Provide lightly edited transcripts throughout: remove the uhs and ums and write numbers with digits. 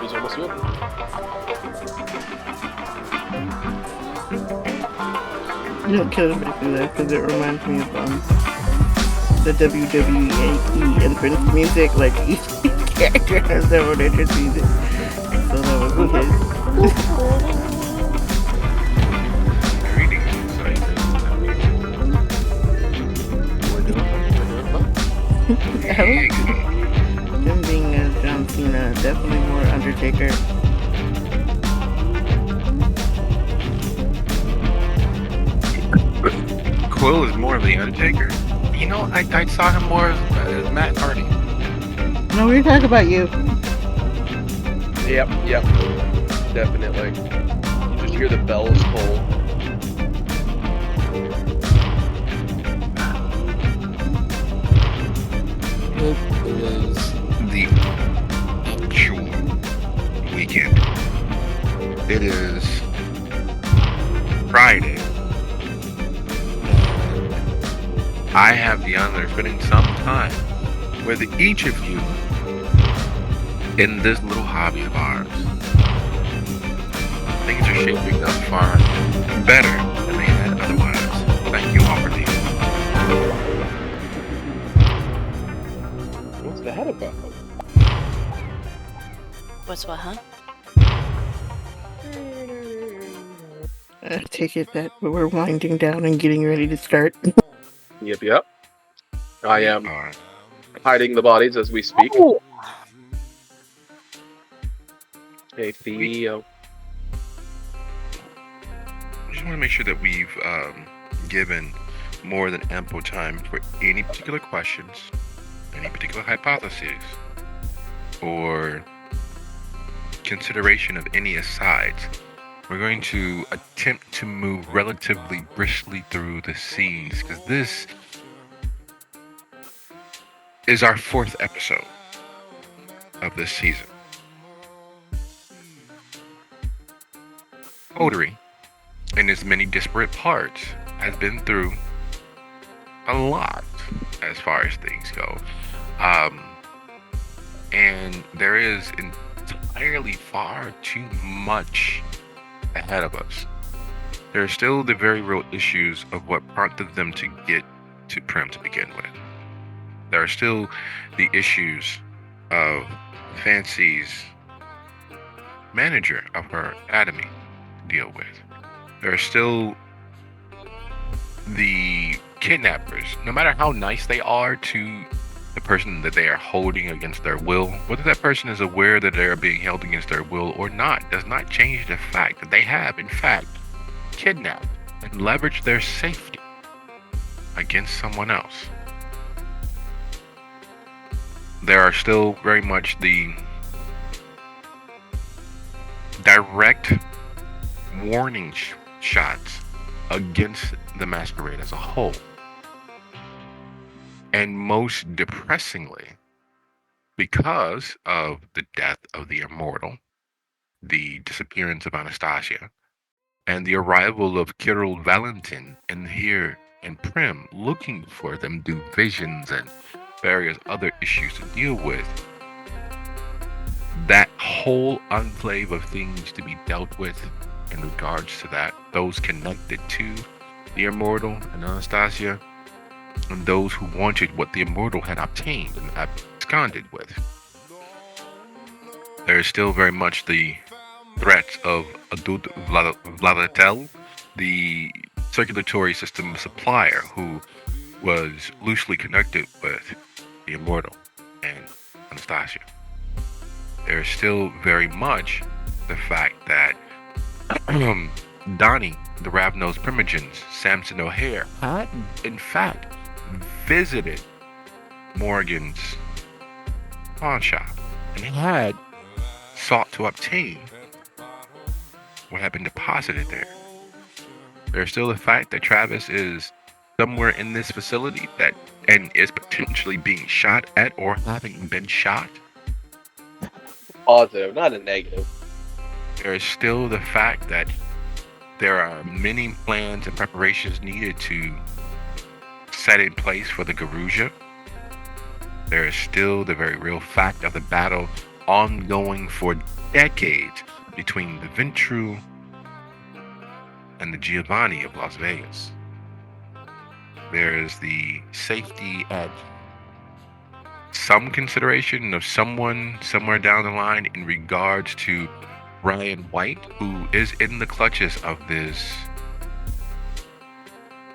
He's almost here. You don't kill anybody for that because it reminds me of the WWE entrance music. Like each character has their own entrance music, so that would be his. Greetings, excited. We're doing Him being John Cena, definitely more Undertaker. Quill is more of the Undertaker. You know, I saw him more as Matt Hardy. No, we're talking about you. Yep, definitely. You just hear the bells toll. It is the actual weekend. It is Friday. I have the honor of spending some time with each of you in this little hobby of ours. Things are shaping up far better than they had otherwise. Thank you all for being. What's that about? What's what, huh? I take it that we're winding down and getting ready to start. Yep. I am All right. hiding the bodies as we speak. Oh. Hey, Theo. I just want to make sure that we've given more than ample time for any particular questions, any particular hypotheses, or consideration of any asides. We're going to attempt to move relatively briskly through the scenes because this is our 4th episode of this season. Coterie, in its many disparate parts, has been through a lot as far as things go. And there is entirely far too much ahead of us. There are still the very real issues of what prompted them to get to Primm to begin with. There are still the issues of Fancy's manager of her academy to deal with. There are still the kidnappers. No matter how nice they are to the person that they are holding against their will, whether that person is aware that they are being held against their will or not, does not change the fact that they have, in fact, kidnapped and leveraged their safety against someone else. There are still very much the direct warning shots against the masquerade as a whole. And most depressingly, because of the death of the immortal, the disappearance of Anastasia, and the arrival of Kirill Valentin in here in Primm, looking for them through visions and various other issues to deal with, that whole enclave of things to be dealt with in regards to that, those connected to the immortal and Anastasia, and those who wanted what the immortal had obtained and absconded with. There is still very much the threats of Adud Vladatel, the circulatory system supplier who was loosely connected with the immortal and Anastasia. There is still very much the fact that Donnie, the Ravnos Primogens, Samson O'Hare, had in fact visited Morgan's pawn shop and had sought to obtain what had been deposited there. There's still the fact that Travis is somewhere in this facility that and is potentially being shot at or having been shot. Positive, not a negative. There is still the fact that there are many plans and preparations needed to set in place for the Garuja. There is still the very real fact of the battle ongoing for decades between the Ventru and the Giovanni of Las Vegas. There is the safety at some consideration of someone somewhere down the line in regards to Brian White, who is in the clutches of this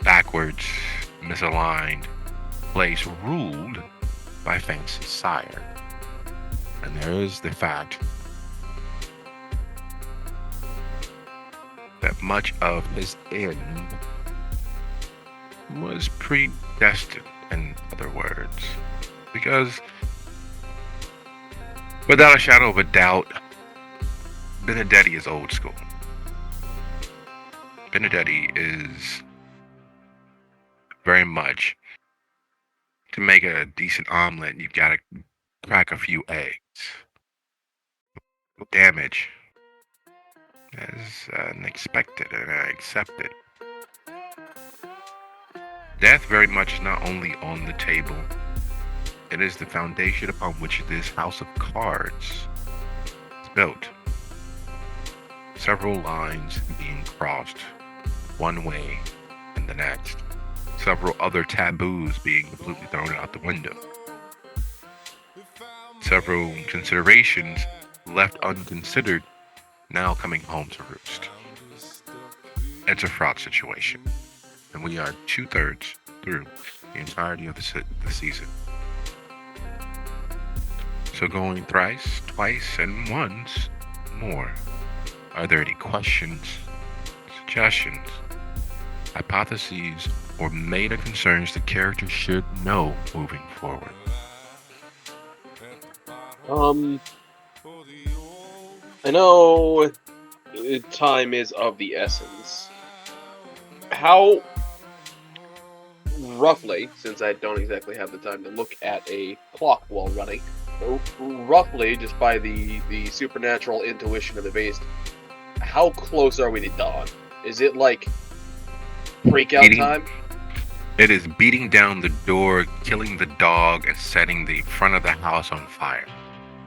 backwards, misaligned place ruled by Fancy Sire. And there is the fact that much of his end was predestined, in other words. Because, without a shadow of a doubt, Benedetti is old school. Benedetti is very much, to make a decent omelet, you've got to crack a few eggs. Damage is unexpected and accepted. Death very much is not only on the table, it is the foundation upon which this house of cards is built. Several lines being crossed, one way and the next. Several other taboos being completely thrown out the window. Several considerations left unconsidered, now coming home to roost. It's a fraught situation, and we are 2/3 through the entirety of the season. So going thrice, twice, and once more, are there any questions, suggestions, hypotheses, or meta concerns the character should know moving forward? I know time is of the essence. How roughly, since I don't exactly have the time to look at a clock while running, roughly, just by the supernatural intuition of the beast, how close are we to dawn? Is it like freakout time? It is beating down the door, killing the dog, and setting the front of the house on fire.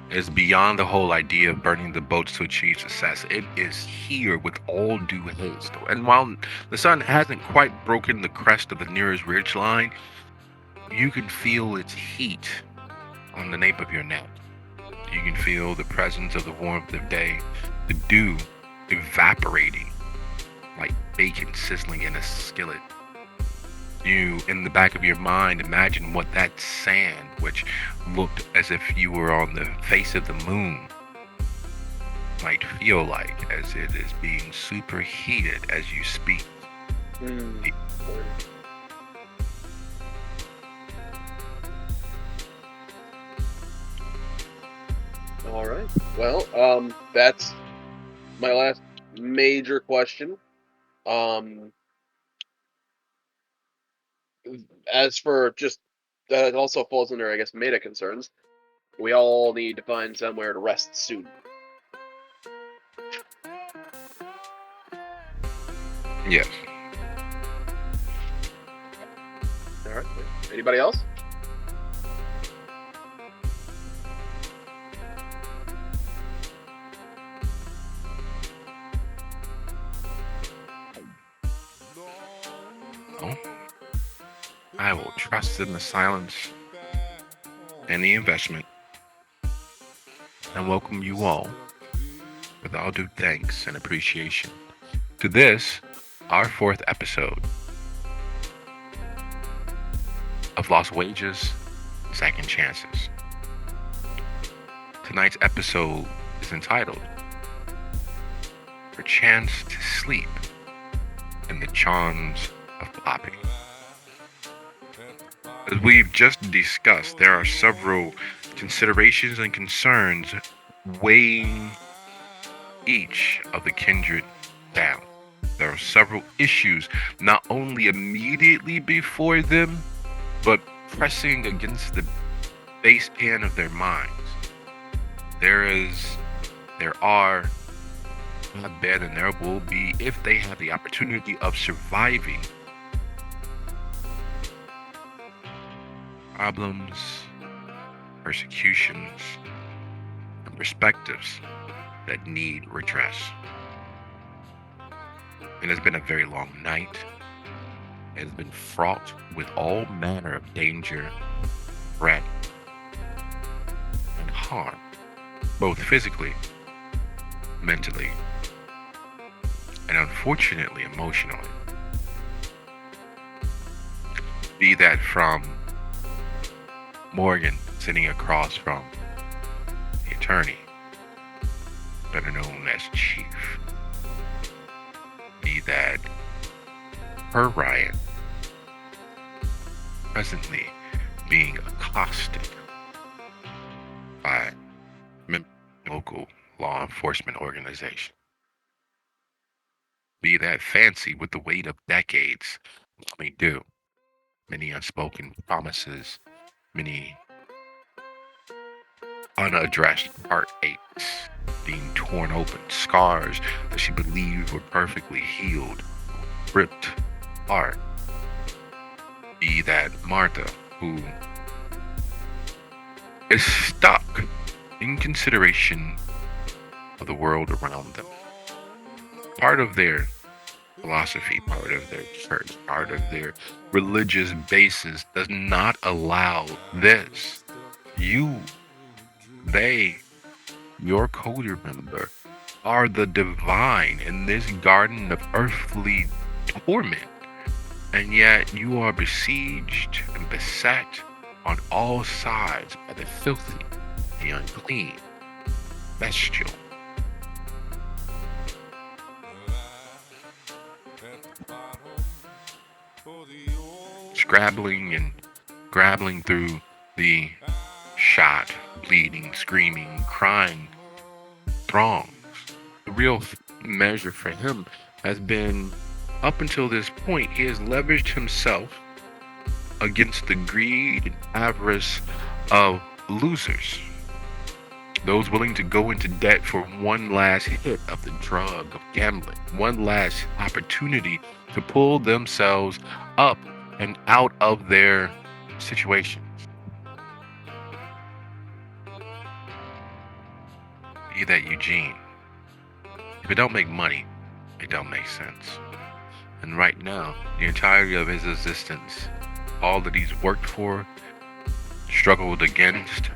It is beyond the whole idea of burning the boats to achieve success. It is here with all due haste. And while the sun hasn't quite broken the crest of the nearest ridge line, you can feel its heat on the nape of your neck. You can feel the presence of the warmth of day, the dew evaporating like bacon sizzling in a skillet. You, in the back of your mind, imagine what that sand, which looked as if you were on the face of the moon, might feel like as it is being superheated as you speak. All right. Well, that's my last major question. As for just that, also falls under, I guess, meta concerns. We all need to find somewhere to rest soon. Yes. All right. Anybody else? No. I will trust in the silence and the investment and welcome you all with all due thanks and appreciation to this, our 4th episode of Lost Wages, Second Chances. Tonight's episode is entitled Perchance to Sleep in the Charms of Poppy. As we've just discussed, there are several considerations and concerns weighing each of the kindred down. There are several issues not only immediately before them, but pressing against the base pan of their minds. There are, not bad, and there will be, if they have the opportunity of surviving problems, persecutions, and perspectives that need redress. It has been a very long night. It has been fraught with all manner of danger, threat, and harm, both physically, mentally, and unfortunately emotionally. Be that from Morgan sitting across from the attorney, better known as Chief. Be that her Ryan presently being accosted by local law enforcement organization. Be that Fancy with the weight of decades coming due, many unspoken promises, many unaddressed heartaches being torn open, scars that she believed were perfectly healed, ripped apart. Be that Martha, who is stuck in consideration of the world around them. Part of their philosophy, part of their church, part of their religious basis does not allow this. They, your coder member, are the divine in this garden of earthly torment. And yet you are besieged and beset on all sides by the filthy, the unclean, bestial. Scrabbling and grabbling through the shot, bleeding, screaming, crying throngs. The real measure for him has been, up until this point, he has leveraged himself against the greed and avarice of losers. Those willing to go into debt for one last hit of the drug of gambling, one last opportunity to pull themselves up and out of their situations. Be that Eugene. If it don't make money, it don't make sense. And right now, the entirety of his existence, all that he's worked for, struggled against,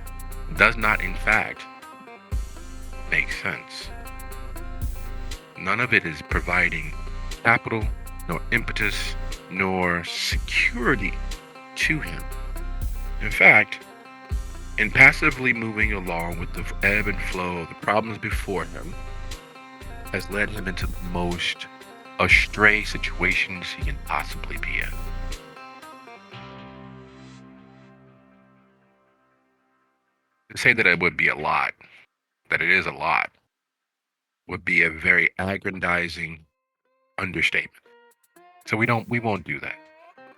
does not in fact make sense. None of it is providing capital, nor impetus, nor security to him. In fact, in passively moving along with the ebb and flow of the problems before him, has led him into the most astray situations he can possibly be in. To say that it would be a lot, that it is a lot, would be a very aggrandizing understatement. So we won't do that.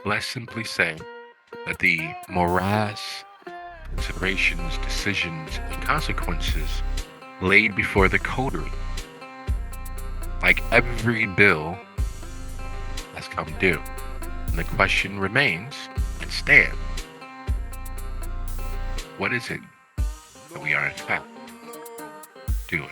Let's simply say that the morass, considerations, decisions, and consequences laid before the coterie, like every bill, has come due. And the question remains and stands. What is it that we are in fact doing?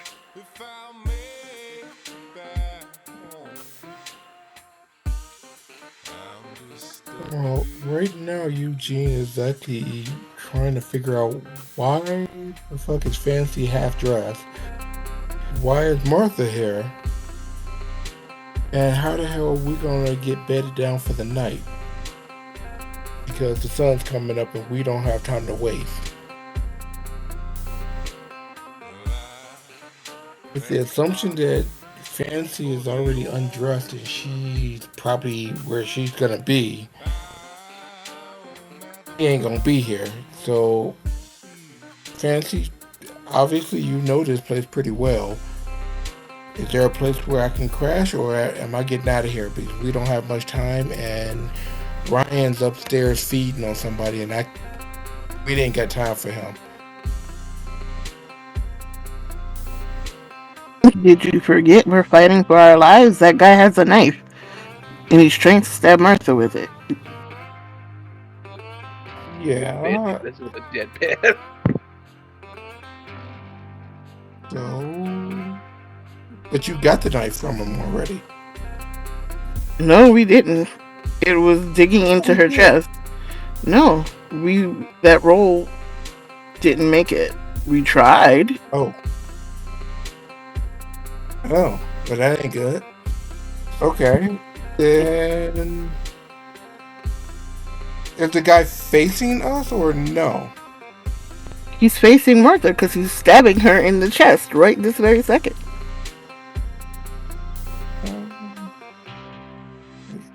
Well, right now Eugene is actually trying to figure out why the fuck is Fancy half dressed? Why is Martha here? And how the hell are we gonna get bedded down for the night? Because the sun's coming up and we don't have time to waste. With the assumption that Fancy is already undressed and she's probably where she's gonna be, he ain't gonna be here. So, Fancy, obviously you know this place pretty well. Is there a place where I can crash, or am I getting out of here? Because we don't have much time, and Ryan's upstairs feeding on somebody, and we didn't got time for him. Did you forget we're fighting for our lives? That guy has a knife, and he's trying to stab Martha with it. Yeah. This is a dead man. So, but you got the knife from him already. No, we didn't. It was digging into her chest. No, that roll didn't make it. We tried. Oh, but that ain't good. Okay, then is the guy facing us or no? He's facing Martha because he's stabbing her in the chest right this very second.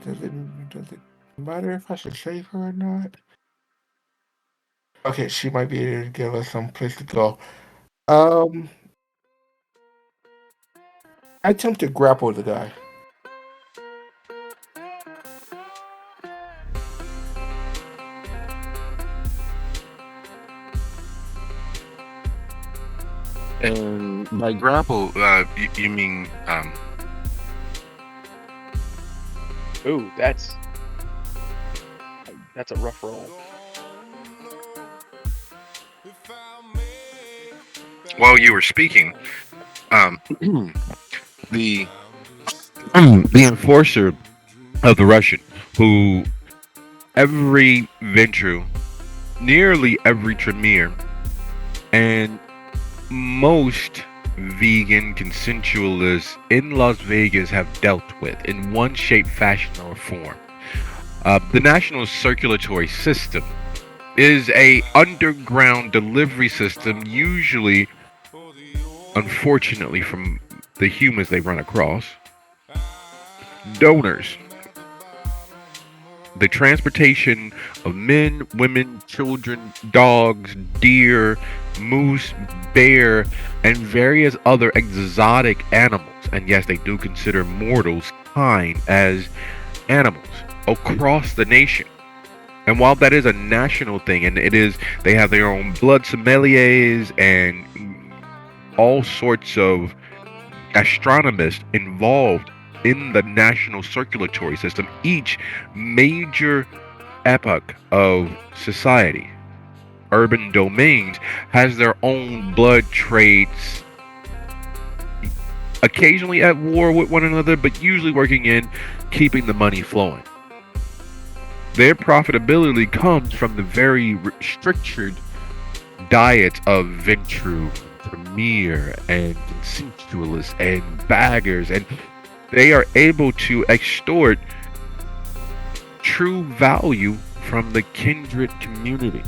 Does it matter if I should save her or not? Okay, she might be able to give us some place to go. I attempt to grapple the guy. And by grapple, you mean Ooh, that's a rough roll. while you were speaking, the the enforcer of the Russian, who every Ventru, nearly every Tremere, and most vegan consensualists in Las Vegas have dealt with in one shape, fashion, or form. The National Circulatory System is a underground delivery system, usually, unfortunately, from the humans they run across, donors. The transportation of men, women, children, dogs, deer, moose, bear, and various other exotic animals, and yes, they do consider mortals kind as animals across the nation. And while that is a national thing, and they have their own blood sommeliers and all sorts of gastronomists involved in the national circulatory system, each major epoch of society, urban domains, has their own blood trades, occasionally at war with one another, but usually working in keeping the money flowing. Their profitability comes from the very restricted diet of Ventru, Premier, and consensualists, and baggers, and they are able to extort true value from the kindred community.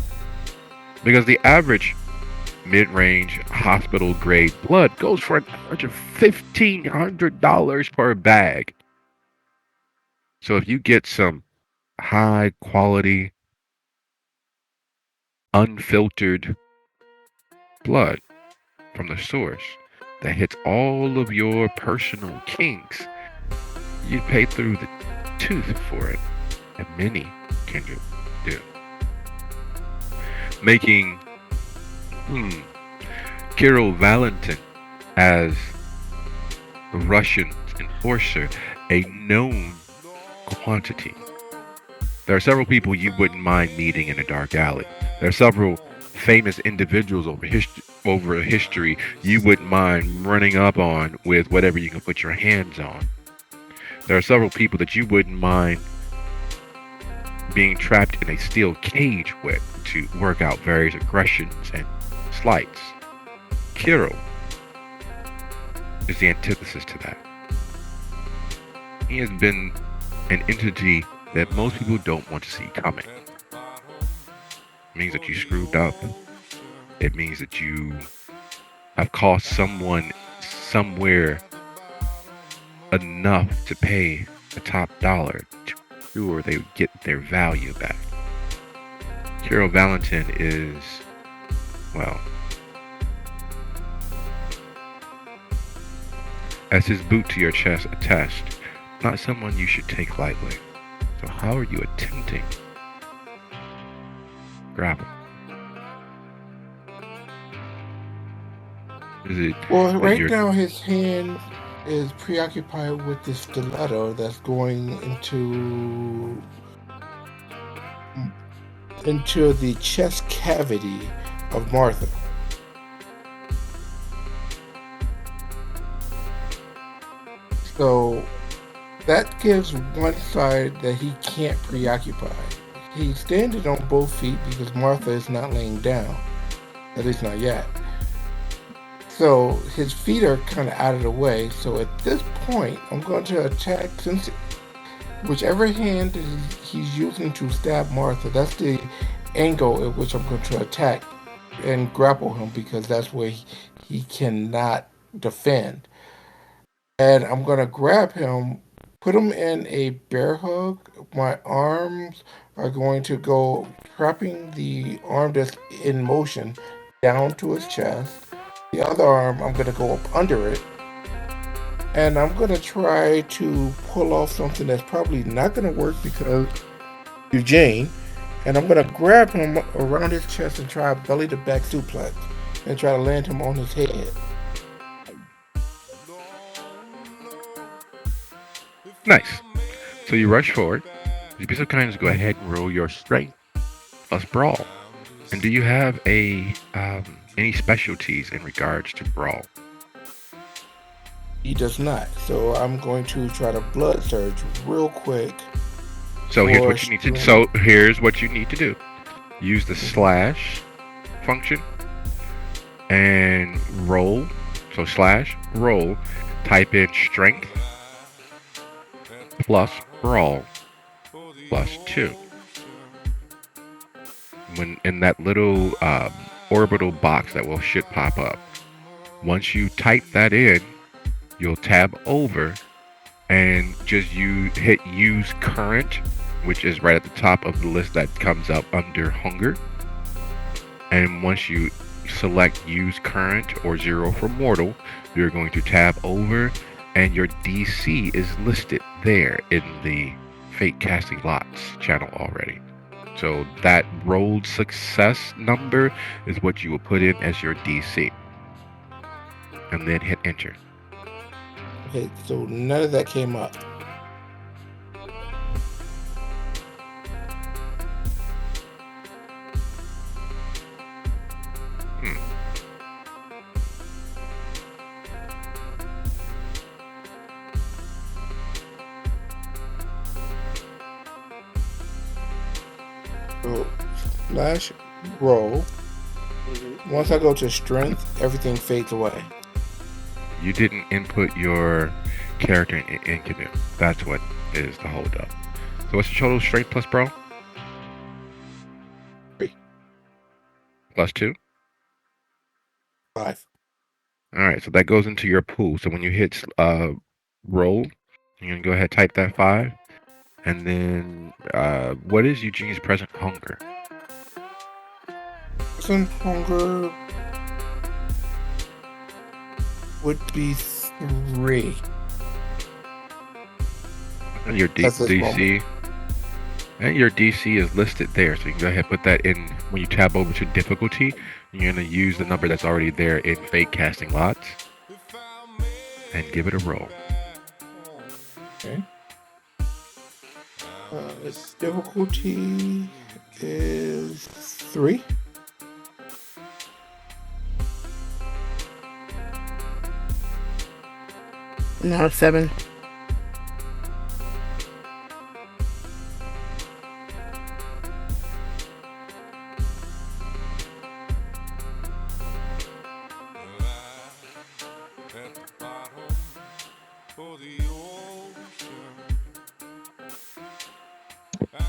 Because the average mid-range hospital grade blood goes for an average of $1,500 per bag. So if you get some high quality, unfiltered blood from the source that hits all of your personal kinks, you pay through the tooth for it, and many kindred do. Making Kirill Valentin as the Russian enforcer a known quantity. There are several people you wouldn't mind meeting in a dark alley. There are several famous individuals over history you wouldn't mind running up on with whatever you can put your hands on. There are several people that you wouldn't mind being trapped in a steel cage with to work out various aggressions and slights. Kirill is the antithesis to that. He has been an entity that most people don't want to see coming. It means that you screwed up. It means that you have cost someone somewhere enough to pay the top dollar to ensure they would get their value back. Kirill Valentin is, well, as his boot to your chest attest, not someone you should take lightly. So how are you attempting grapple? Is it? Well, right now his hand is preoccupied with the stiletto that's going into the chest cavity of Martha. So that gives one side that he can't preoccupy. He's standing on both feet because Martha is not laying down, at least not yet. So his feet are kind of out of the way. So at this point, I'm going to attack, since whichever hand he's using to stab Martha, that's the angle at which I'm going to attack and grapple him, because that's where he cannot defend. And I'm going to grab him, put him in a bear hug. My arms are going to go trapping the arm that's in motion down to his chest. The other arm, I'm going to go up under it. And I'm going to try to pull off something that's probably not going to work because Eugene. And I'm going to grab him around his chest and try a belly to back suplex and try to land him on his head. Nice. So you rush forward. You be so kind as go ahead and roll your strength plus brawl. And do you have any specialties in regards to brawl? He does not. So I'm going to try to blood surge real quick. So here's what you need to. So here's what you need to do. Use the slash function and roll. So slash roll. Type in strength plus brawl plus 2. When in that little orbital box that should pop up. Once you type that in, you'll tab over and just hit use current, which is right at the top of the list that comes up under hunger. And once you select use current or 0 for mortal, you're going to tab over and your DC is listed there in the Fate Casting Lots channel already. So that rolled success number is what you will put in as your DC. And then hit enter. Okay, so none of that came up. So, slash roll. Once I go to strength, everything fades away. You didn't input your character in Canoe. That's what is the holdup. So what's your total strength plus brawl? 3. Plus 2? 5. Alright, so that goes into your pool. So when you hit roll, you're going to go ahead and type that 5. And then what is Eugene's present hunger? Present hunger would be 3. And your DC. And your DC is listed there. So you can go ahead and put that in when you tab over to difficulty. You're going to use the number that's already there in Fate Casting Lots. And give it a roll. Okay. Its difficulty is 3. No, 7.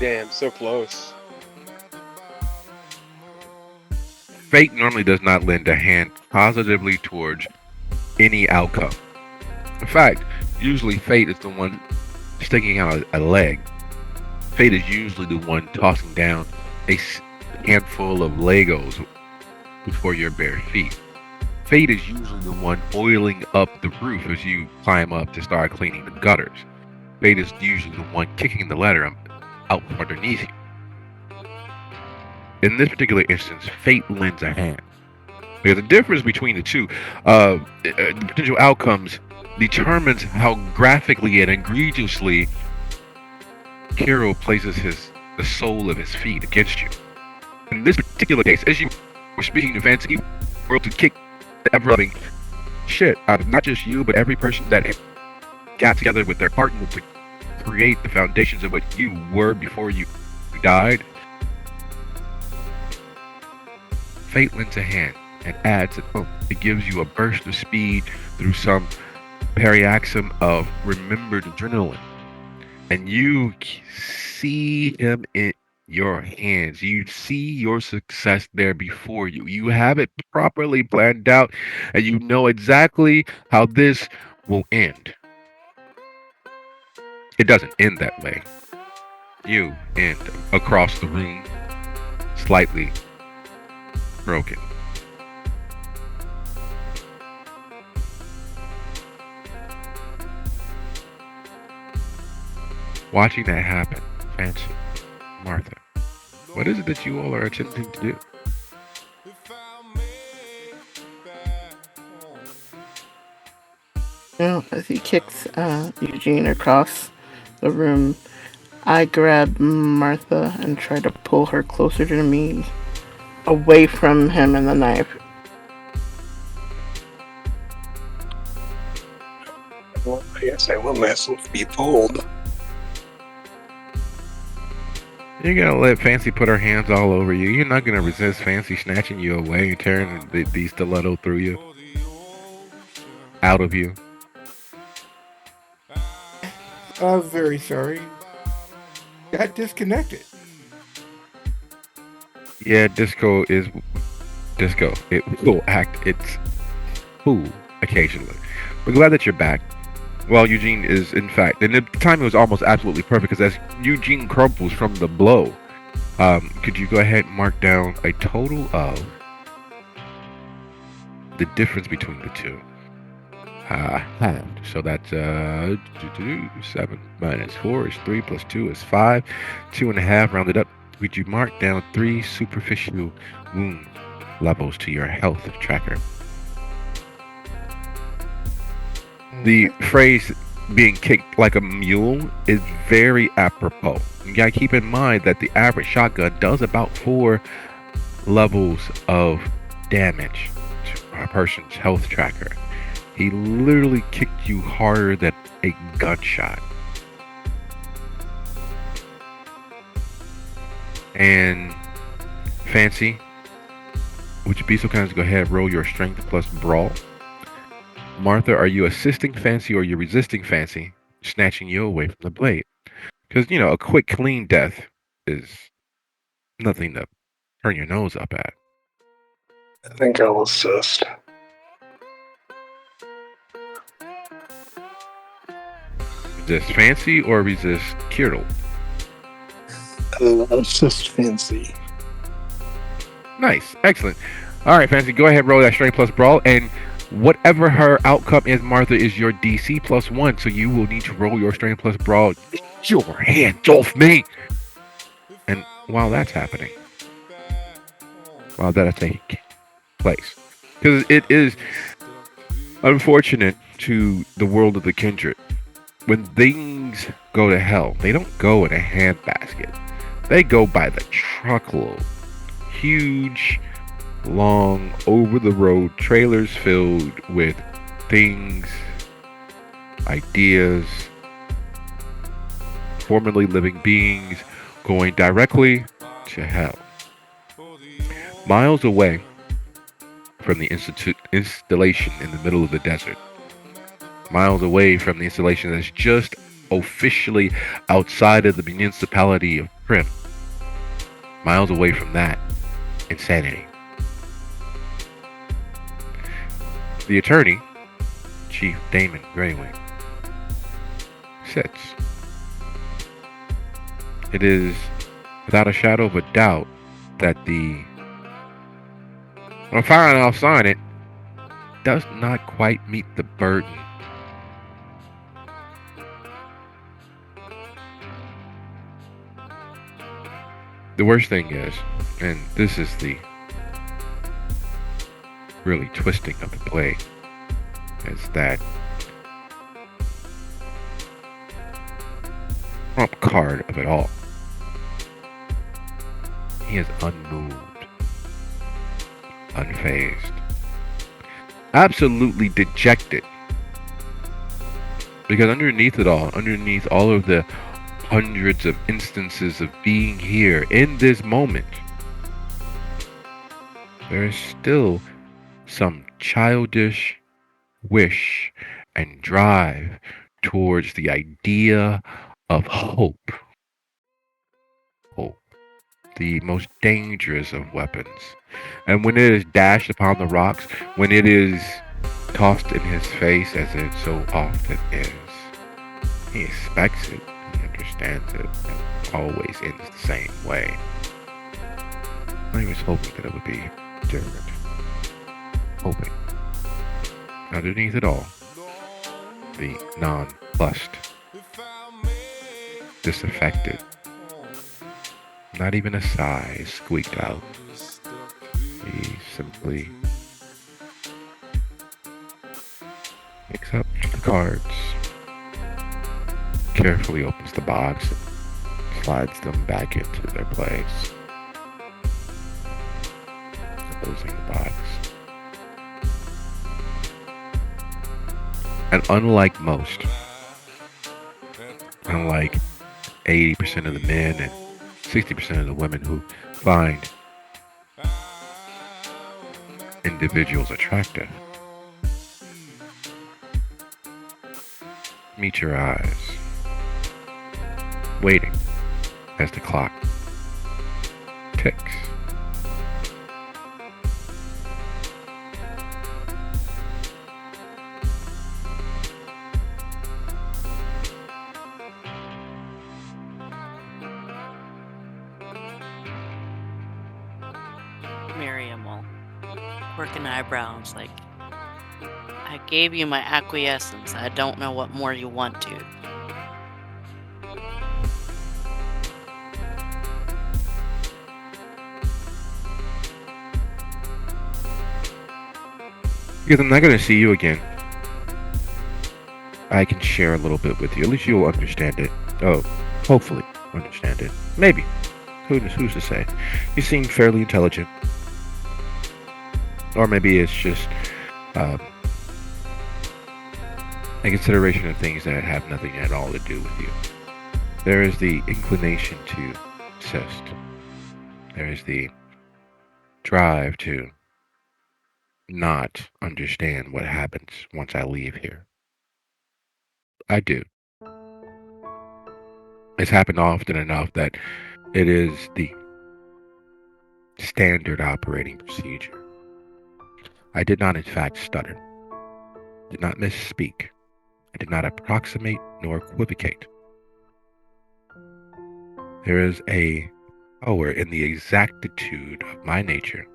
Damn, so close. Fate normally does not lend a hand positively towards any outcome. In fact, usually Fate is the one sticking out a leg. Fate is usually the one tossing down a handful of Legos before your bare feet. Fate is usually the one oiling up the roof as you climb up to start cleaning the gutters. Fate is usually the one kicking the ladder out from underneath you. In this particular instance, Fate lends a hand. Because the difference between the two, the potential outcomes determines how graphically and egregiously Kiro places the sole of his feet against you. In this particular case, as you were speaking to Fancy World to kick the ever-loving shit out of not just you, but every person that got together with their partner to create the foundations of what you were before you died. Fate lends a hand and adds an oomph. It gives you a burst of speed through some paroxysm of remembered adrenaline. And you see him in your hands. You see your success there before you. You have it properly planned out, and you know exactly how this will end. It doesn't end that way. You end across the room, slightly broken. Watching that happen, Fancy, Martha, what is it that you all are attempting to do? As he kicks Eugene across the room, I grab Martha and try to pull her closer to me, away from him and the knife. Well, I guess I will myself be pulled. You're gonna let Fancy put her hands all over you. You're not gonna resist Fancy snatching you away and tearing the stiletto through you, out of you. I'm very sorry. Got disconnected. Yeah, disco is disco. It will act its fool occasionally. We're glad that you're back. Well, Eugene is, in fact, and the timing was almost absolutely perfect because as Eugene crumples from the blow, could you go ahead and mark down a total of the difference between the two? Halved. So that's 7 minus 4 is 3 plus 2 is 5. 2.5 rounded up. Could you mark down 3 superficial wound levels to your health tracker? The phrase being kicked like a mule is very apropos. You gotta keep in mind that the average shotgun does about 4 levels of damage to a person's health tracker. He literally kicked you harder than a gunshot. And Fancy, would you be so kind as to go ahead and roll your strength plus brawl? Martha, are you assisting Fancy or are you resisting Fancy, snatching you away from the blade? Because, you know, a quick, clean death is nothing to turn your nose up at. I think I'll assist. Resist Fancy or resist Kirtle? Assist Fancy. Nice. Excellent. All right, Fancy, go ahead, roll that strength plus brawl, and whatever her outcome is, Martha, is your DC plus 1, so you will need to roll your strength plus brawl. Get your hands off me! And while that's happening, while that's taking place, because it is unfortunate to the world of the kindred, when things go to hell, they don't go in a handbasket. They go by the truckload. Huge, long, over-the-road trailers filled with things, ideas, formerly living beings going directly to hell. Miles away from the installation in the middle of the desert. Miles away from the installation that's just officially outside of the municipality of Primm. Miles away from that insanity. The attorney, Chief Damon Greywing, sits. It is without a shadow of a doubt that the firing off sign it does not quite meet the burden. The worst thing is, and this is the really twisting of the blade, is that trump card of it all. He is unmoved, unfazed, absolutely dejected Because underneath it all, underneath all of the hundreds of instances of being here in this moment, there is still some childish wish and drive towards the idea of hope. Hope, the most dangerous of weapons. And when it is dashed upon the rocks, when it is tossed in his face, as it so often is, he expects it, he understands it, and always ends the same way. I was hoping that it would be different. Hoping. Underneath it all, the nonplussed, disaffected, not even a sigh squeaked out. He simply picks up the cards, carefully opens the box, and slides them back into their place, closing the box. And unlike most, unlike 80% of the men and 60% of the women who find individuals attractive, meet your eyes, waiting as the clock ticks. Miriam will work an eyebrows like, I gave you my acquiescence. I don't know what more you want to. Because I'm not going to see you again, I can share a little bit with you. At least you'll understand it. Oh, hopefully understand it. Maybe. Who's to say? You seem fairly intelligent. Or maybe it's just a consideration of things that have nothing at all to do with you. There is the inclination to assist. There is the drive to not understand what happens once I leave here. I do. It's happened often enough that it is the standard operating procedure. I did not, in fact, stutter. Did not misspeak. I did not approximate nor equivocate. There is a power in the exactitude of my nature.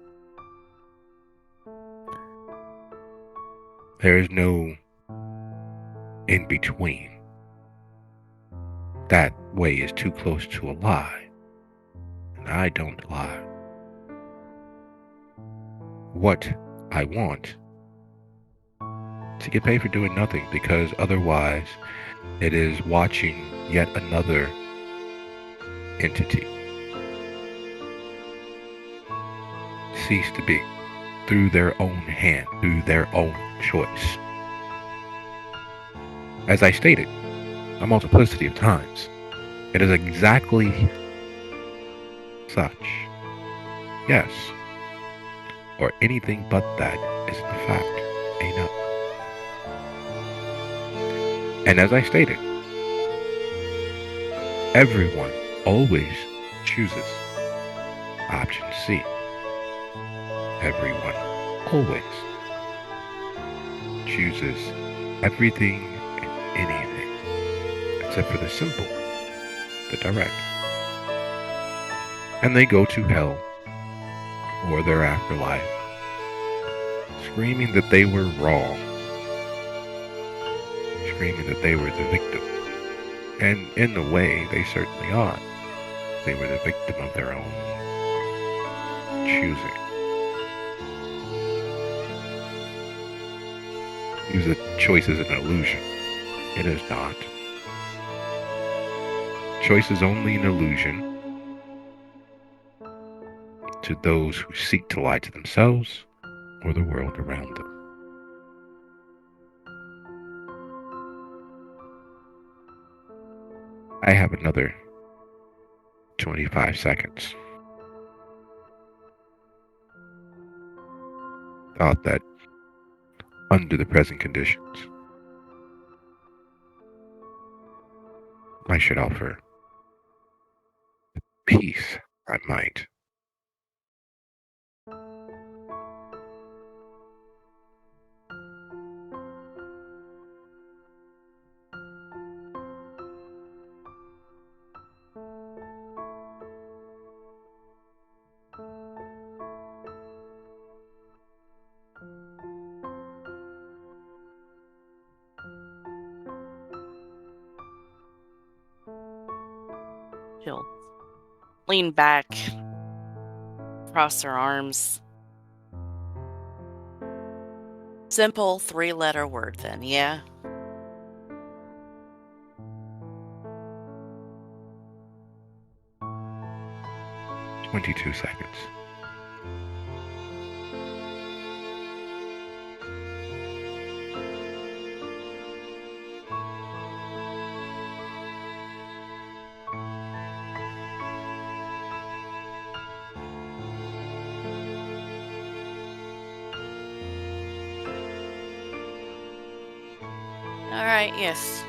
There is no in between. That way is too close to a lie, and I don't lie. What I want to get paid for doing nothing, because otherwise it is watching yet another entity cease to be through their own hand, through their own choice. As I stated a multiplicity of times, it is exactly such. Yes, or anything but that is the fact, enough. And as I stated, everyone always chooses option C. Everyone always chooses everything and anything, except for the simple, the direct. And they go to hell or their afterlife, screaming that they were wrong, screaming that they were the victim. And in a way, they certainly are. They were the victim of their own choosing. Use the choice as an illusion. It is not. Choice is only an illusion to those who seek to lie to themselves or the world around them. I have another 25 seconds. Thought that under the present conditions, I should offer peace. I might. She'll lean back, cross her arms. Simple 3-letter word then, yeah? – 22 seconds. All right, yes.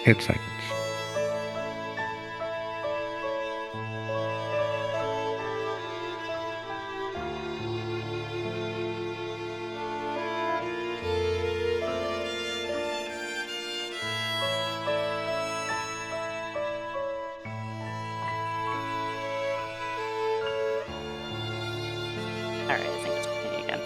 Ten seconds. All right, I think it's me again.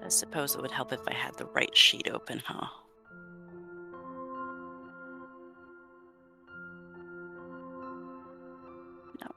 I suppose it would help if I had the right sheet open, huh? No.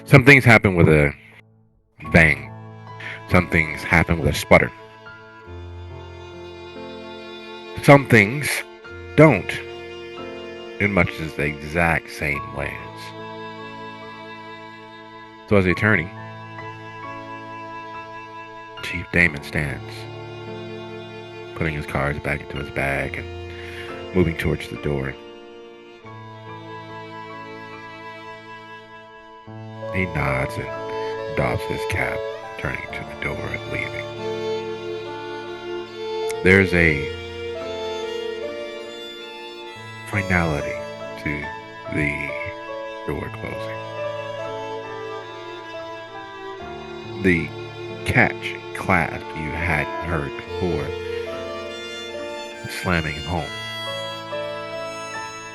Some things happen with a bang. Some things happen with a sputter. Some things don't in much as the exact same ways. So as the attorney, Chief Damon stands, putting his cards back into his bag and moving towards the door. He nods and doffs his cap, turning to the door and leaving. There's a finality to the door closing. The catch clasp you hadn't heard before slamming home.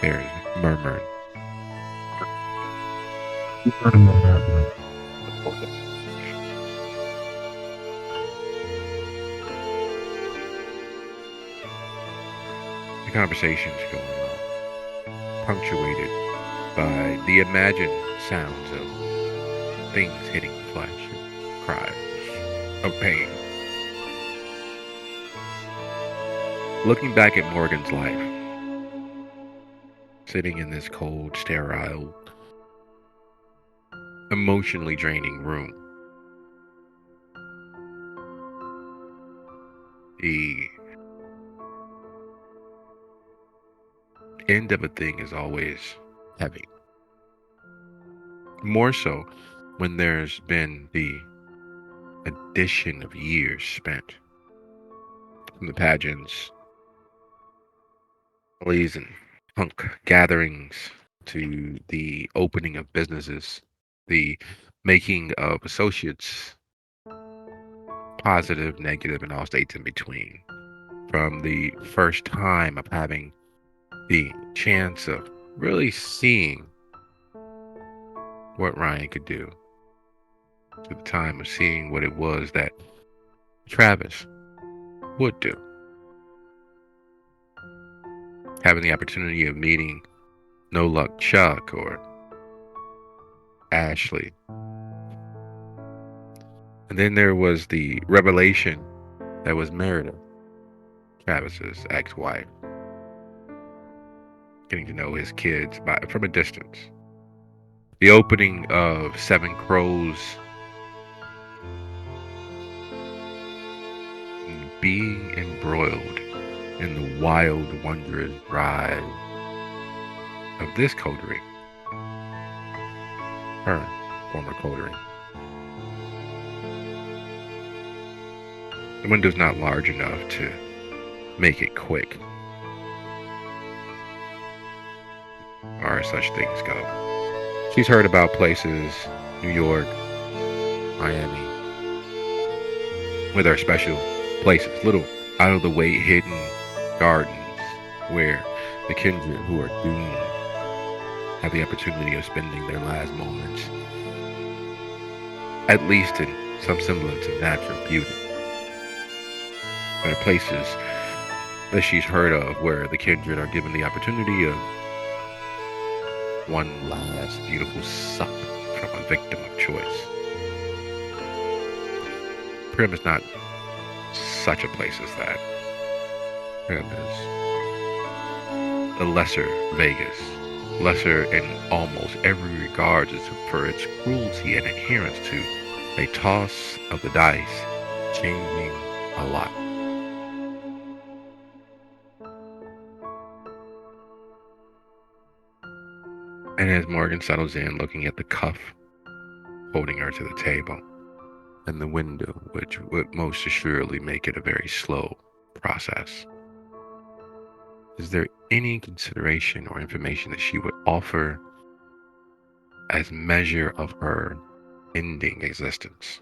There's murmured. The conversation's going on, punctuated by the imagined sounds of things hitting the flesh, cries of pain. Looking back at Morgan's life, sitting in this cold, sterile, emotionally draining room, the end of a thing is always heavy. More so when there's been the addition of years spent from the pageants, rallies, and punk gatherings to the opening of businesses, the making of associates, positive, negative, and all states in between. From the first time of having the chance of really seeing what Ryan could do, to the time of seeing what it was that Travis would do. Having the opportunity of meeting No Luck Chuck or Ashley. And then there was the revelation that was Meredith, Travis's ex-wife. Getting to know his kids from a distance. The opening of Seven Crows. Being embroiled in the wild, wondrous ride of this coterie. Her former coterie. The window's not large enough to make it quick. Or such things go. She's heard about places, New York, Miami, with our special places, little out of the way hidden gardens where the kindred who are doomed have the opportunity of spending their last moments, at least in some semblance of natural beauty. There are places that she's heard of where the kindred are given the opportunity of one last beautiful sup from a victim of choice. Primm is not such a place as that. Primm is the lesser Vegas, lesser in almost every regard for its cruelty and adherence to a toss of the dice, changing a lot. And as Morgan settles in, looking at the cuff holding her to the table, and the window, which would most assuredly make it a very slow process, is there any consideration or information that she would offer as measure of her ending existence?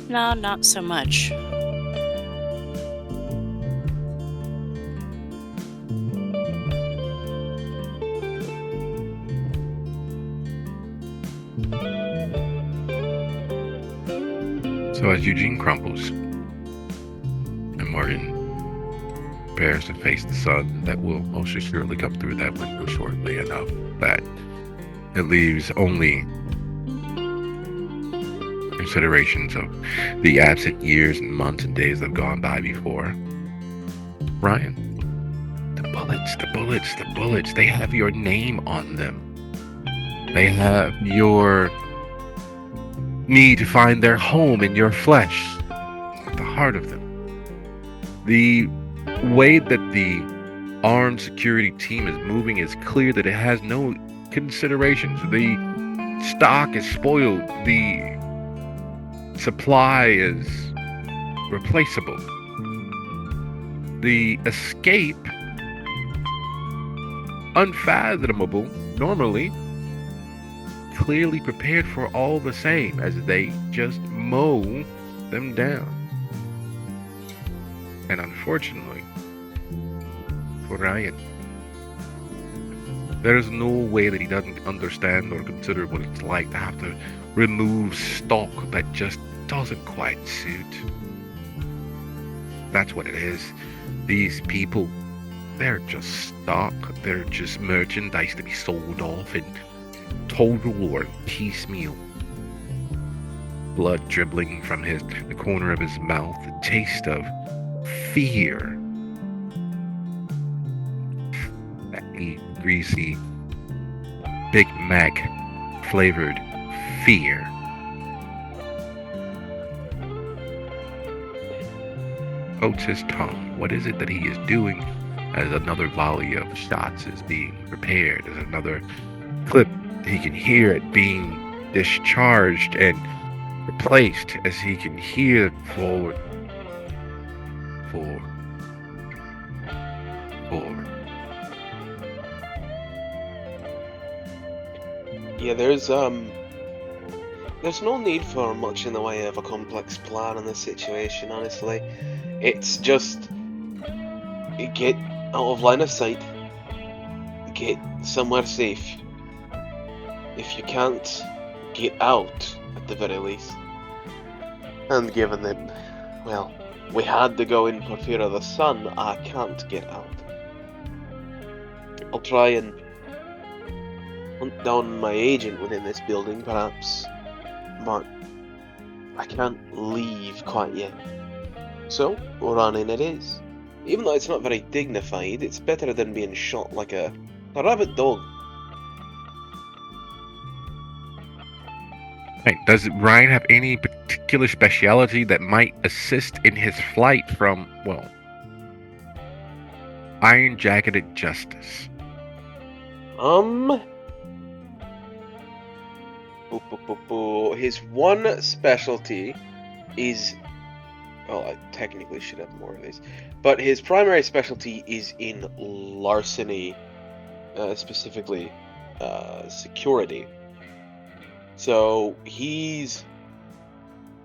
No, not so much. So as Eugene crumbles and Morgan prepares to face the sun that will most assuredly come through that window shortly enough that it leaves only considerations of the absent years and months and days that have gone by before. Ryan, the bullets, they have your name on them. They have your need to find their home in your flesh at the heart of them. The way that the armed security team is moving is clear that it has no considerations. The stock is spoiled. The supply is replaceable. The escape, unfathomable normally, clearly prepared for all the same as they just mow them down. And unfortunately for Ryan, there is no way that he doesn't understand or consider what it's like to have to remove stock that just doesn't quite suit. That's what it is. These people, they're just stock. They're just merchandise to be sold off in total or piecemeal. Blood dribbling from the corner of his mouth, the taste of fear. That greasy Big Mac flavored fear. Coats his tongue. What is it that he is doing as another volley of shots is being prepared, as another clip, he can hear it being discharged and replaced, as he can hear forward. Yeah, there's no need for much in the way of a complex plan in this situation, honestly. It's just get out of line of sight, get somewhere safe. If you can't, get out at the very least. And given that, well, we had to go in for fear of the sun, I can't get out. I'll try and hunt down my agent within this building, perhaps, but I can't leave quite yet. So, running it is. Even though it's not very dignified, it's better than being shot like a rabid dog. Right. Does Ryan have any particular speciality that might assist in his flight from, well, iron-jacketed justice? His one specialty is... Well, I technically should have more of these. But his primary specialty is in larceny, specifically security. So he's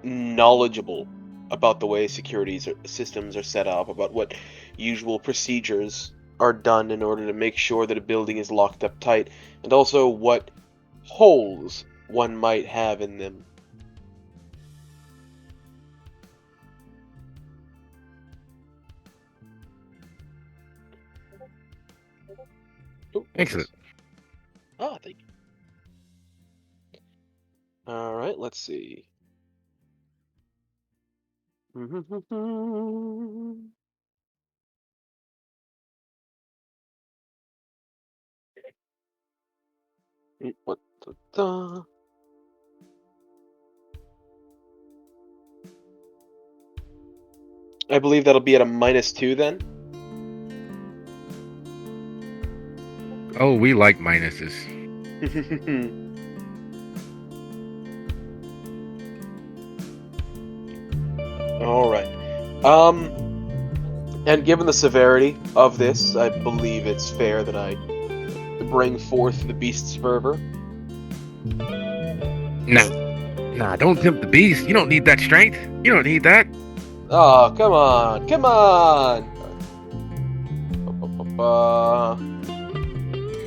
knowledgeable about the way security systems are set up, about what usual procedures are done in order to make sure that a building is locked up tight, and also what holes one might have in them. Oh, Excellent. Ah, thank you. Alright, let's see. What the? I believe that'll be at a -2 then. Oh, we like minuses. All right. And given the severity of this, I believe it's fair that I bring forth the beast's fervor. Nah, don't tempt the beast. You don't need that strength. You don't need that. Oh, come on, come on!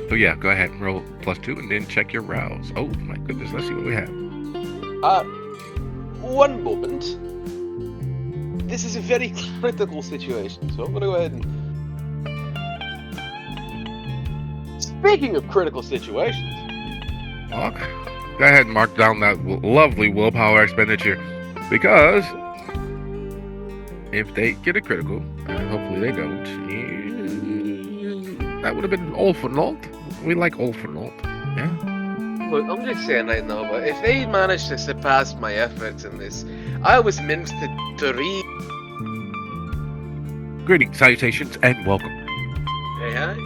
So yeah, go ahead and roll +2 and then check your rouse. Oh my goodness, let's see what we have. One moment. This is a very critical situation, so I'm gonna go ahead and... Speaking of critical situations... Well, go ahead and mark down that lovely willpower expenditure, because if they get a critical, and hopefully they don't, that would have been all for naught. We like all for naught, yeah? Look, I'm just saying right now, but if they manage to surpass my efforts in this, I was meant to read... Greetings, salutations, and welcome. Hey, hi.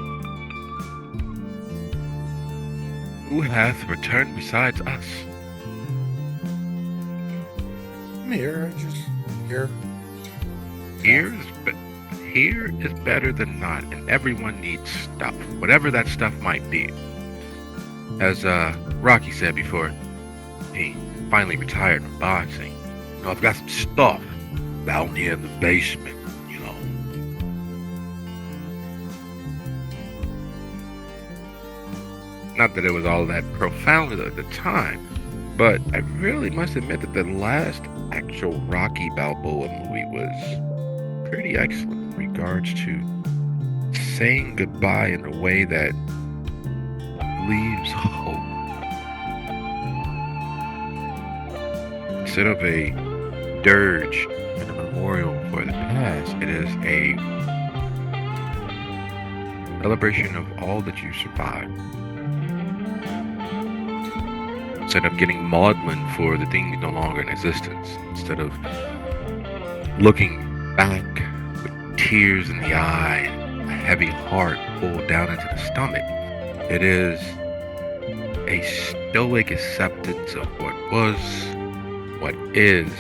Who hath returned besides us? I'm here, just here. Here is better than not, and everyone needs stuff, whatever that stuff might be. As Rocky said before, he finally retired from boxing. You know, I've got some stuff down here in the basement, you know. Not that it was all that profound at the time, but I really must admit that the last actual Rocky Balboa movie was pretty excellent in regards to saying goodbye in a way that leaves hope. Instead of a dirge and a memorial for the past, it is a celebration of all that you survived. Instead of getting maudlin for the things no longer in existence, instead of looking back with tears in the eye and a heavy heart pulled down into the stomach, it is a stoic acceptance of what was, what is,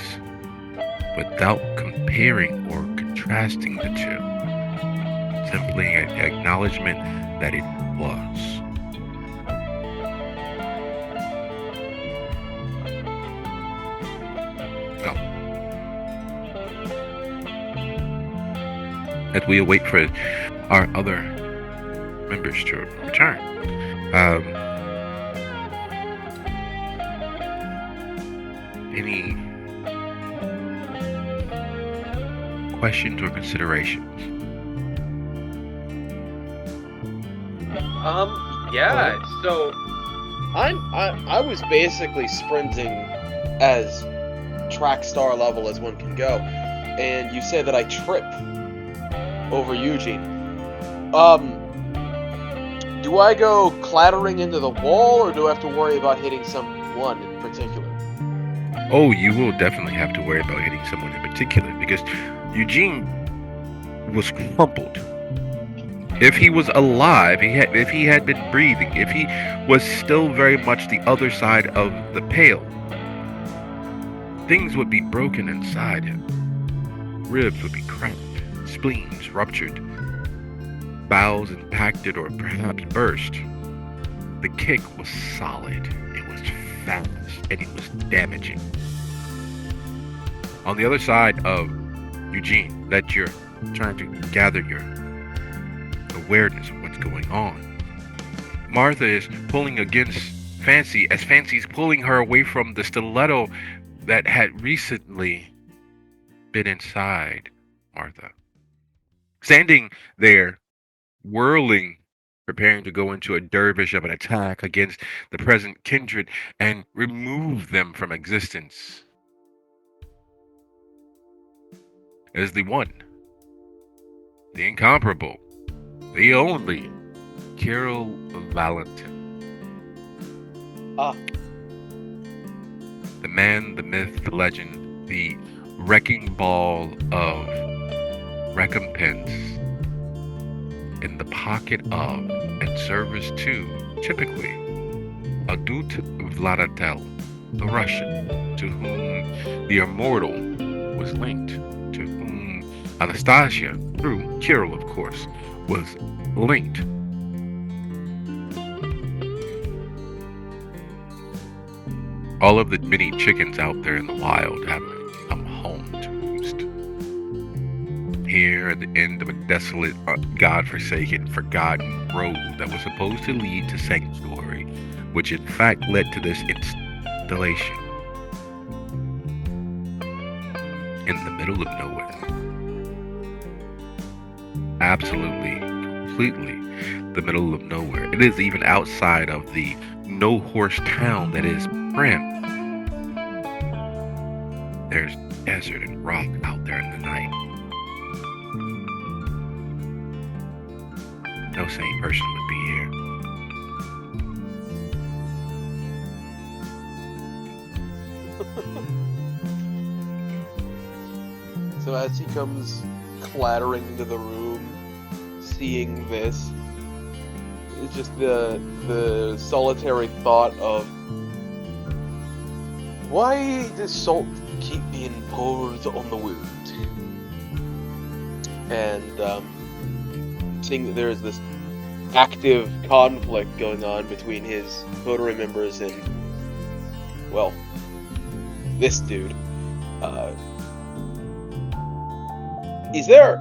without comparing or contrasting the two. Simply an acknowledgement that it was. So, as we await for our other members to return, any questions or considerations? Yeah, so I was basically sprinting as track star level as one can go, and you said that I trip over Eugene. Do I go clattering into the wall, or do I have to worry about hitting someone in particular? Oh, you will definitely have to worry about hitting someone in particular, because Eugene was crumpled. If he was alive, if he had been breathing, if he was still very much the other side of the pale, things would be broken inside him. Ribs would be cracked, spleens ruptured, bowels impacted or perhaps burst. The kick was solid, it was fast, and it was damaging. On the other side of Eugene, that you're trying to gather your awareness of what's going on, Martha is pulling against Fancy, as Fancy's pulling her away from the stiletto that had recently been inside Martha. Standing there, whirling, preparing to go into a dervish of an attack against the present kindred and remove them from existence. is the one, the incomparable, the only Kirill Valentin. Ah. The man, the myth, the legend, the wrecking ball of recompense in the pocket of and service to, typically, Adut Vladatel, the Russian, to whom the immortal was linked, to whom Anastasia, through Kirill of course, was linked. All of the many chickens out there in the wild haven't come home to roost. Here at the end of a desolate, godforsaken, forgotten road that was supposed to lead to sanctuary, which in fact led to this installation in the middle of nowhere. Absolutely, completely the middle of nowhere. It is even outside of the no-horse town that is Primm. There's desert and rock out there in the night. No sane person would be here. So as he comes clattering into the room, seeing this, it's just the solitary thought of, why does salt keep being poured on the wound? And seeing that there is this active conflict going on between his coterie members and, well, this dude. Is there?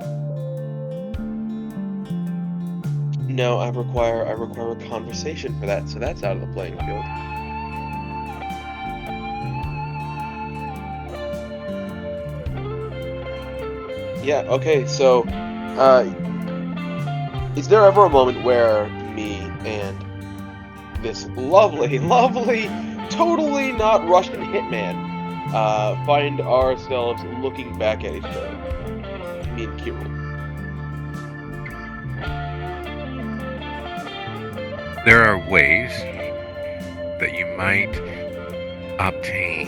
No, I require a conversation for that, so that's out of the playing field. Yeah, okay, so, is there ever a moment where me and this lovely, totally not Russian hitman, find ourselves looking back at each other? Me and Kirill. There are ways that you might obtain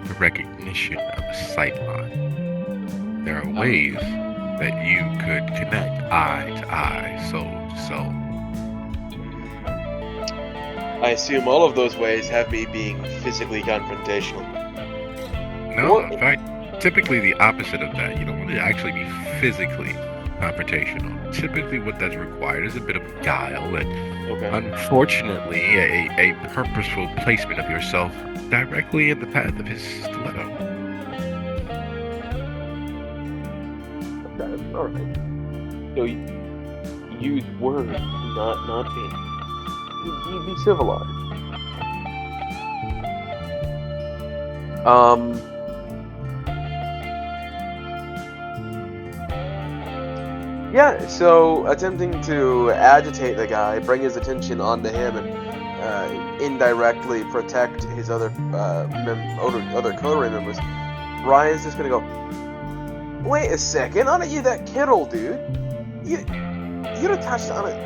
the recognition of a sightline. There are ways that you could connect eye to eye, soul to soul. I assume all of those ways have me being physically confrontational. No, in fact, typically the opposite of that. You don't want to actually be physically confrontational. Typically what that's required is a bit of guile and, unfortunately, a purposeful placement of yourself directly in the path of his stiletto. Okay, alright. So, use words, not hate. Be civilized. Yeah, so attempting to agitate the guy, bring his attention onto him, and indirectly protect his other coterie members, Ryan's just gonna go, wait a second, aren't you that Kirill dude? You're attached to it.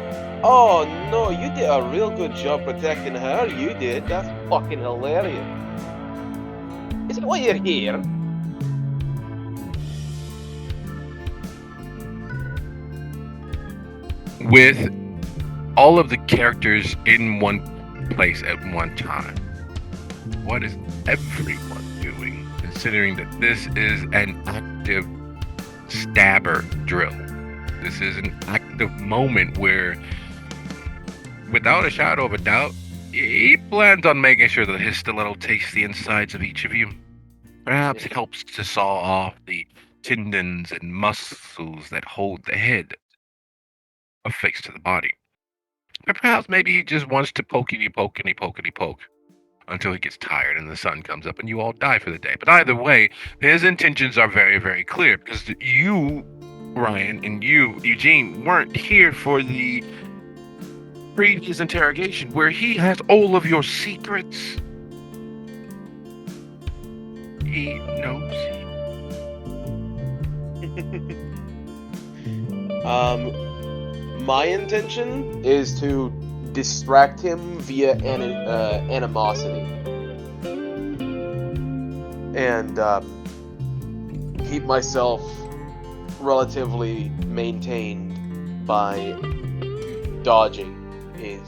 Oh no, you did a real good job protecting her, you did. That's fucking hilarious. Is that why you're here? With all of the characters in one place at one time, what is everyone doing, considering that this is an active stabber drill? This is an active moment where, without a shadow of a doubt, he plans on making sure that his stiletto tastes the insides of each of you. Perhaps it helps to saw off the tendons and muscles that hold the head affixed to the body. Or perhaps maybe he just wants to pokety-poke until he gets tired and the sun comes up and you all die for the day. But either way, his intentions are very, very clear, because you, Ryan, and you, Eugene, weren't here for the previous interrogation where he has all of your secrets. He knows. My intention is to distract him via animosity. And keep myself relatively maintained by dodging his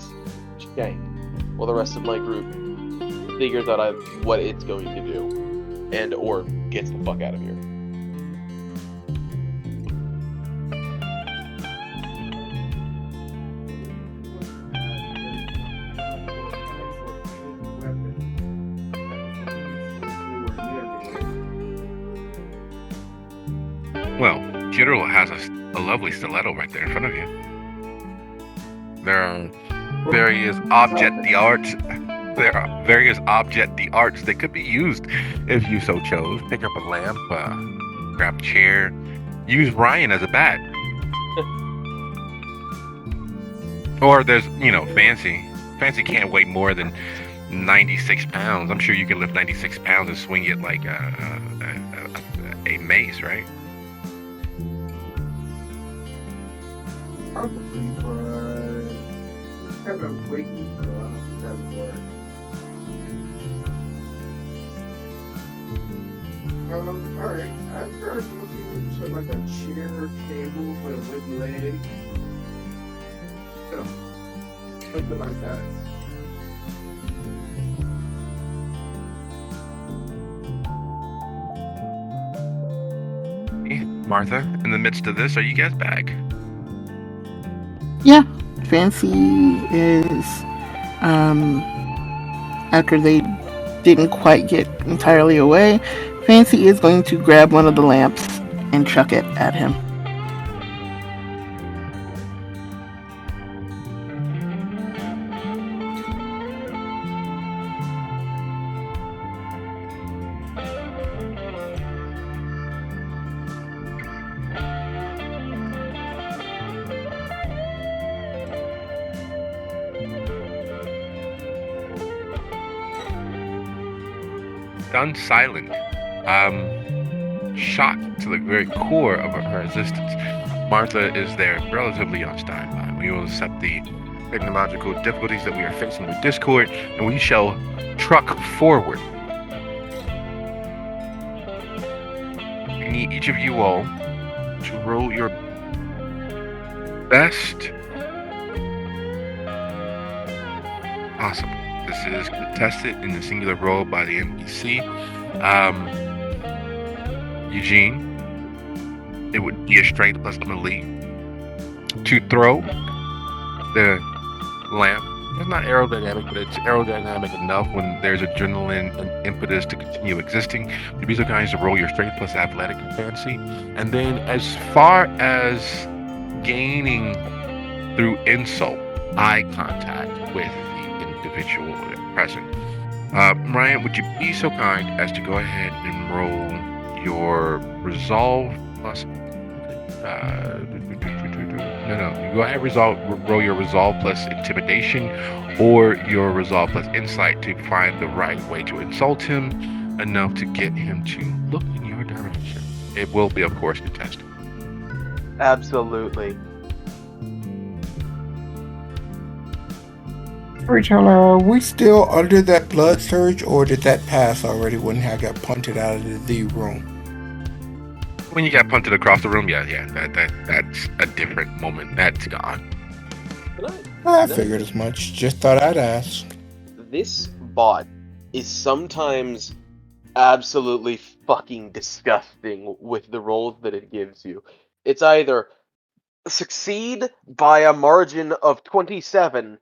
shank, while the rest of my group figures out what it's going to do, and or gets the fuck out of here. Well, General has a lovely stiletto right there in front of you. There are various object d'arts. There are various object d'arts that could be used if you so chose. Pick up a lamp, grab a chair, use Ryan as a bat. Or there's, Fancy. Fancy can't weigh more than 96 pounds. I'm sure you can lift 96 pounds and swing it like a mace, right? Probably, but kind of waiting for that work. Alright, after I was looking into like a chair or table with a wooden leg. Something like that. Martha, in the midst of this, are you guys back? Yeah, Fancy is, after they didn't quite get entirely away, Fancy is going to grab one of the lamps and chuck it at him. Stunned silent, shocked to the very core of her existence. Martha is there relatively on standby. We will accept the technological difficulties that we are facing with Discord, and we shall truck forward. I need each of you all to roll your best possible. This is contested in the singular roll by the NPC. Eugene, it would be a strength plus a melee to throw the lamp. It's not aerodynamic, but it's aerodynamic enough when there's adrenaline and impetus to continue existing. To be so kind as to roll your strength plus athletic and fancy. And then as far as gaining through insult, eye contact with the individual present. Ryan, would you be so kind as to go ahead and roll your resolve plus go ahead and roll your resolve plus intimidation or your resolve plus insight to find the right way to insult him enough to get him to look in your direction. It will be, of course, contested. Absolutely. Storyteller, are we still under that blood surge, or did that pass already when I got punted out of the room? When you got punted across the room, yeah, that's a different moment. That's gone. I figured as much. Just thought I'd ask. This bot is sometimes absolutely fucking disgusting with the rolls that it gives you. It's either succeed by a margin of 27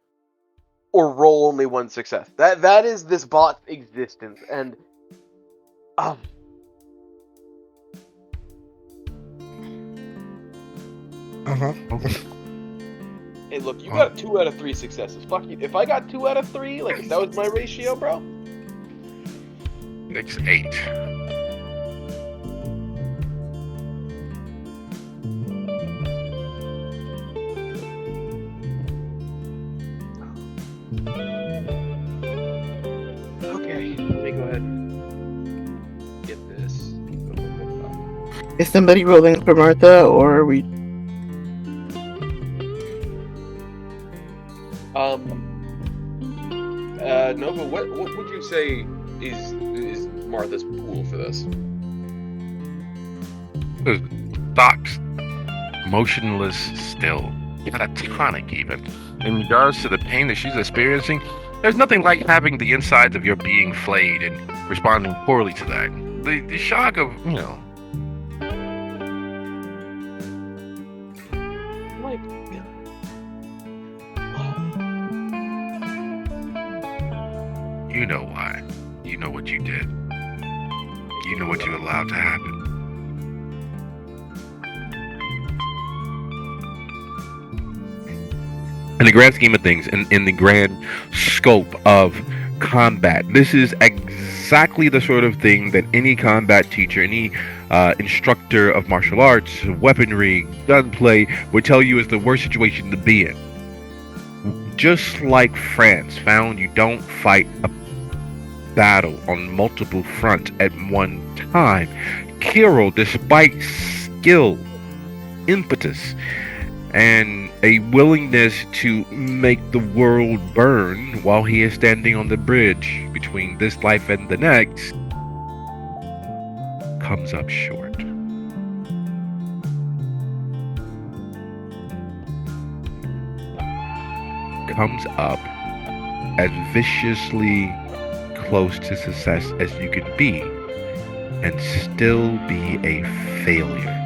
or roll only one success. That is this bot's existence, and hey, look, you got 2 out of 3 successes. Fuck you. If I got 2 out of 3, like if that was my ratio, bro. Next 8. Okay, let me go ahead and get Is somebody rolling for Martha, or are we? Nova, what would you say is Martha's pool for this? Stocks, motionless, still, catatonic even. In regards to the pain that she's experiencing, there's nothing like having the insides of your being flayed and responding poorly to that. The shock of, Like, you know why. You know what you did. You know what you allowed to happen. In the grand scheme of things, in the grand scope of combat, this is exactly the sort of thing that any combat teacher, any instructor of martial arts, weaponry, gunplay would tell you is the worst situation to be in. Just like France found you don't fight a battle on multiple fronts at one time, Kirill, despite skill, impetus, and a willingness to make the world burn while he is standing on the bridge between this life and the next, comes up short. Comes up as viciously close to success as you can be and still be a failure.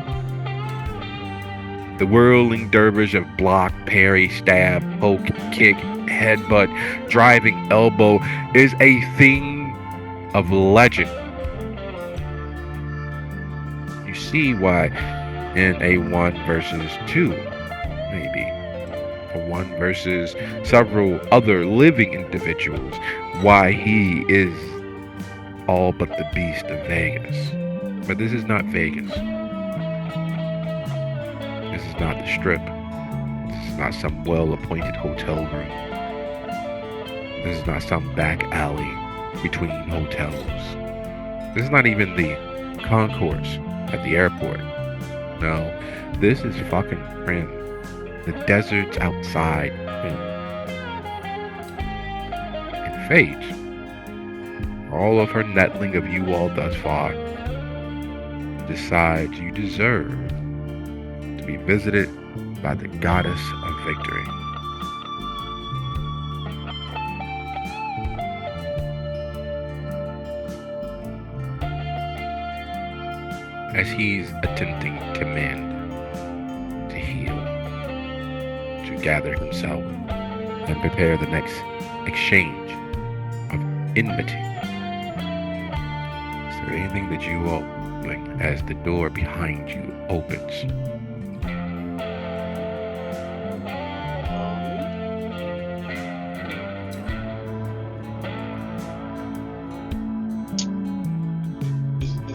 The whirling dervish of block, parry, stab, poke, kick, headbutt, driving elbow is a thing of legend. You see why in a 1 versus 2, maybe, a 1 versus several other living individuals, why he is all but the beast of Vegas. But this is not Vegas. This is not the Strip. This is not some well-appointed hotel room. This is not some back alley between hotels. This is not even the concourse at the airport. No, this is fucking Primm. The deserts outside Primm. And fate, all of her nettling of you all thus far, decides you deserve to be visited by the goddess of victory. As he's attempting to mend, to heal, to gather himself, and prepare the next exchange of enmity. Is there anything that you all are doing as the door behind you opens?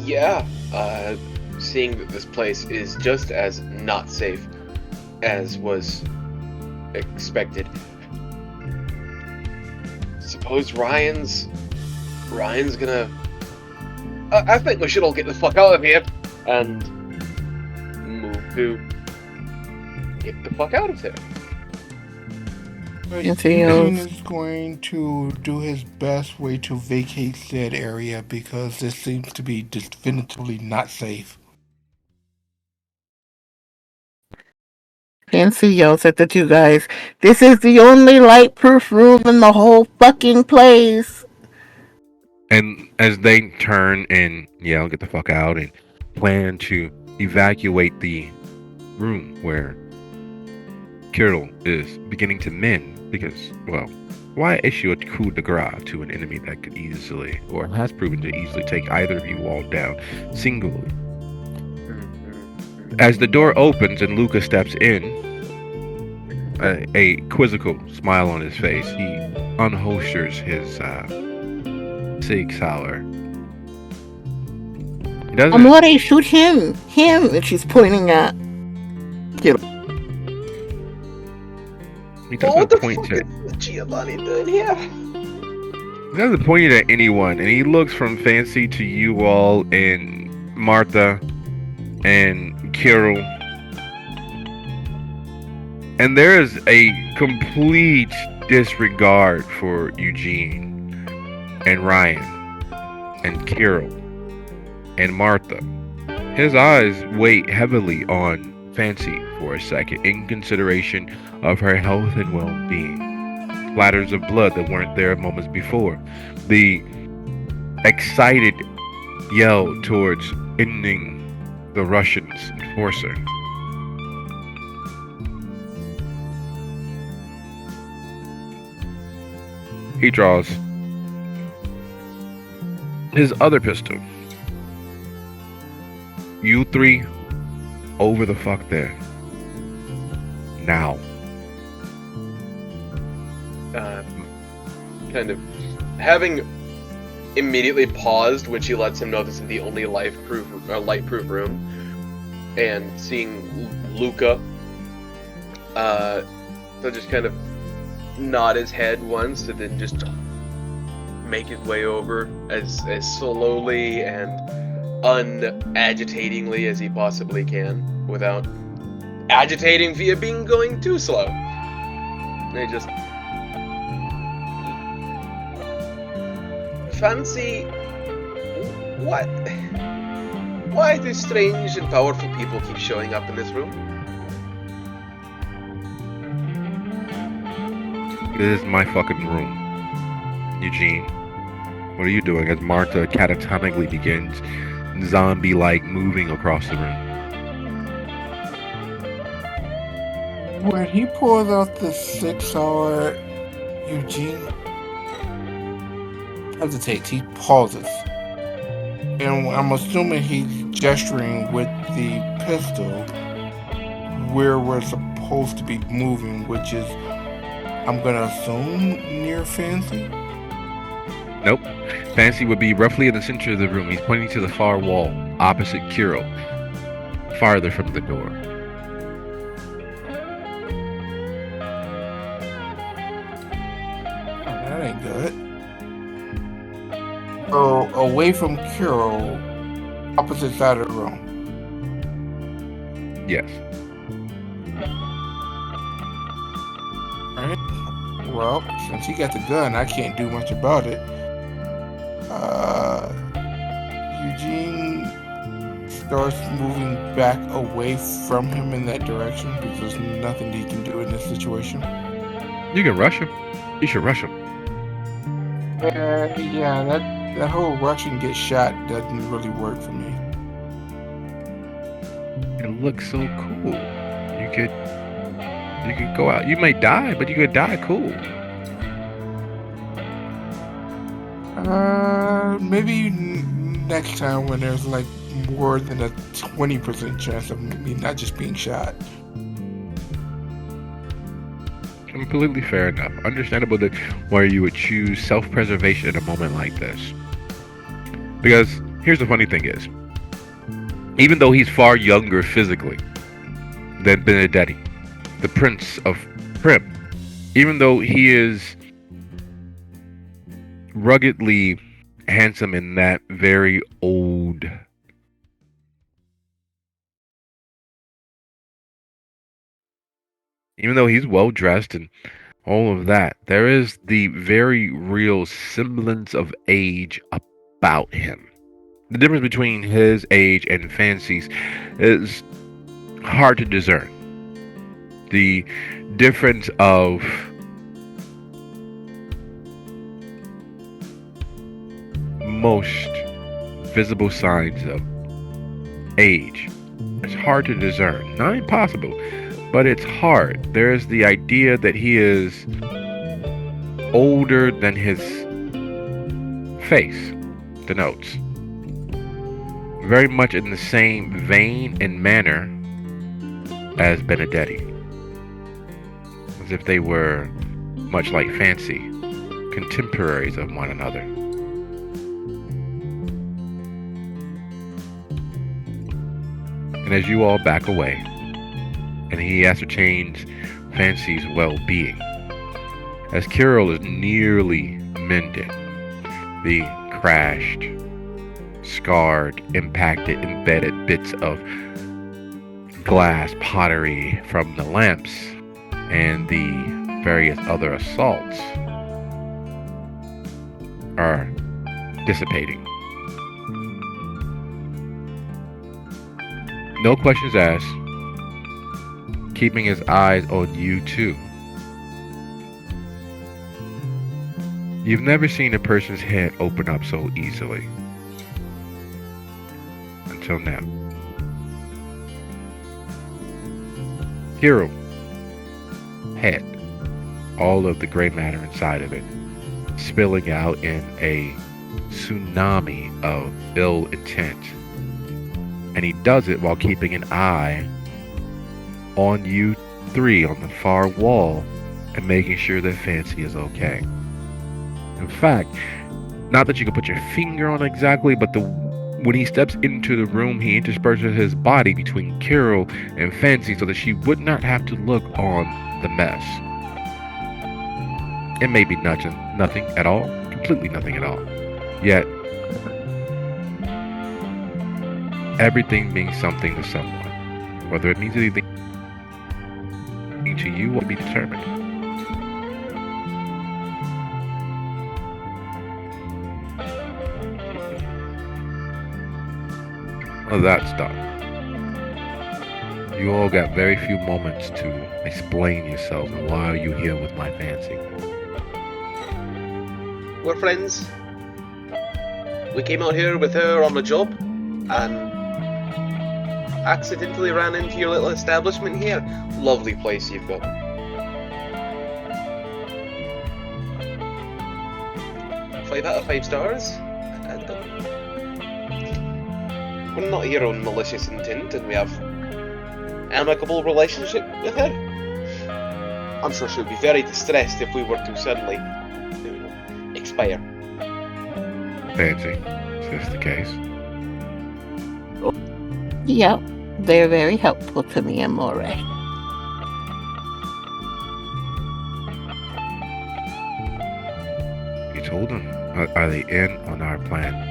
Yeah, seeing that this place is just as not safe as was expected. Suppose Ryan's gonna... I think we should all get the fuck out of here and move to get the fuck out of there. Anything else? Eugene is going to do his best way to vacate said area because this seems to be definitively not safe. Fancy yells at the two guys. This is the only light-proof room in the whole fucking place. And as they turn and yell, get the fuck out, and plan to evacuate the room where Kirill is beginning to mend, because, well, why issue a coup de grace to an enemy that could easily, or has proven to easily take either of you all down singly? As the door opens and Luca steps in, a quizzical smile on his face, he unholsters his Sig Sauer. He doesn't. Amore, shoot him! Him! And she's pointing at Kirill. He What doesn't the point fuck to. is Giovanni doing here? He doesn't point it at anyone, and he looks from Fancy to you all and Martha, and Kirill. And there is a complete disregard for Eugene and Ryan and Kirill and Martha. His eyes weigh heavily on Fancy for a second in consideration of her health and well-being. Splatters of blood that weren't there moments before. The excited yell towards ending the Russians' enforcer. He draws his other pistol. You three, over the fuck there. Now. Kind of having immediately paused when she lets him know this is the only light-proof room, and seeing Luca, so just kind of nod his head once and then just make his way over as slowly and unagitatingly as he possibly can without agitating via being going too slow. They just Fancy, what? Why do strange and powerful people keep showing up in this room? This is my fucking room. Eugene, what are you doing as Martha catatomically begins zombie-like moving across the room? When he pulls out the 6-hour, Eugene hesitates. He pauses. And I'm assuming he's gesturing with the pistol where we're supposed to be moving, which is, I'm gonna assume, near Fancy? Nope. Fancy would be roughly in the center of the room. He's pointing to the far wall, opposite Kirill, farther from the door. Oh, that ain't good. So, away from Kirill, opposite side of the room. Yes. Alright. Well, since he got the gun, I can't do much about it. Eugene starts moving back away from him in that direction because there's nothing he can do in this situation. You can rush him. You should rush him. Yeah, that whole rush and get shot doesn't really work for me. It looks so cool. You could go out. You might die, but you could die cool. Maybe next time when there's like more than a 20% chance of me not just being shot. Completely fair enough. Understandable that why you would choose self-preservation in a moment like this. Because here's the funny thing is, even though he's far younger physically than Benedetti, the Prince of Primm, even though he is ruggedly handsome in that very old even though he's well dressed and all of that, there is the very real semblance of age about him. The difference between his age and Fancy's is hard to discern. The difference of most visible signs of age. It's hard to discern. Not impossible, but it's hard. There's the idea that he is older than his face denotes. Very much in the same vein and manner as Benedetti. As if they were, much like Fancy, contemporaries of one another. And as you all back away, and he ascertains Fancy's well-being, as Kirill is nearly mended, the crashed scarred, impacted, embedded bits of glass, pottery from the lamps, and the various other assaults are dissipating. No questions asked, keeping his eyes on you too. You've never seen a person's head open up so easily. Until now. Hero. Head. All of the gray matter inside of it, spilling out in a tsunami of ill intent. And he does it while keeping an eye on you three on the far wall and making sure that Fancy is okay. In fact, not that you can put your finger on exactly, but when he steps into the room, he intersperses his body between Kirill and Fancy so that she would not have to look on the mess. It may be nothing at all, completely nothing at all. Yet, everything means something to someone. Whether it means anything to you will be determined. Well, that's done. You all got very few moments to explain yourselves and why are you here with my Fancy. We're friends. We came out here with her on a job and accidentally ran into your little establishment here. Lovely place you've got. 5 out of 5 stars. We're not here on malicious intent, and we have amicable relationship with her. I'm sure she'd be very distressed if we were to suddenly expire. Fancy, is this the case? Yep, they're very helpful to me and Moray. You told them. Are they in on our plan?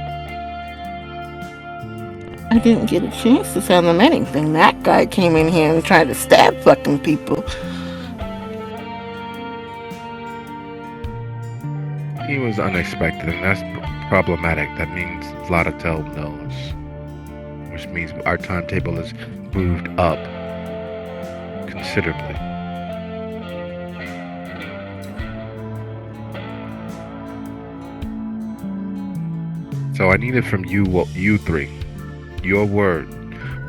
I didn't get a chance to tell them anything. That guy came in here and tried to stab fucking people. He was unexpected, and that's problematic. That means Vladitel knows. Which means our timetable is moved up considerably. So I need it from you three. Your word.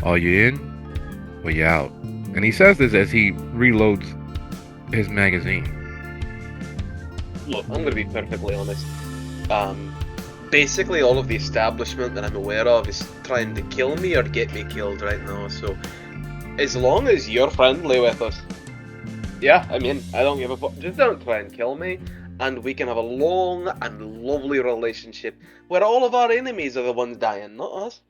Are you in or you out? And he says this as he reloads his magazine. Look, I'm going to be perfectly honest. Basically, all of the establishment that I'm aware of is trying to kill me or get me killed right now. So, as long as you're friendly with us, yeah, I mean, I don't give a fuck. Just don't try and kill me, and we can have a long and lovely relationship where all of our enemies are the ones dying, not us.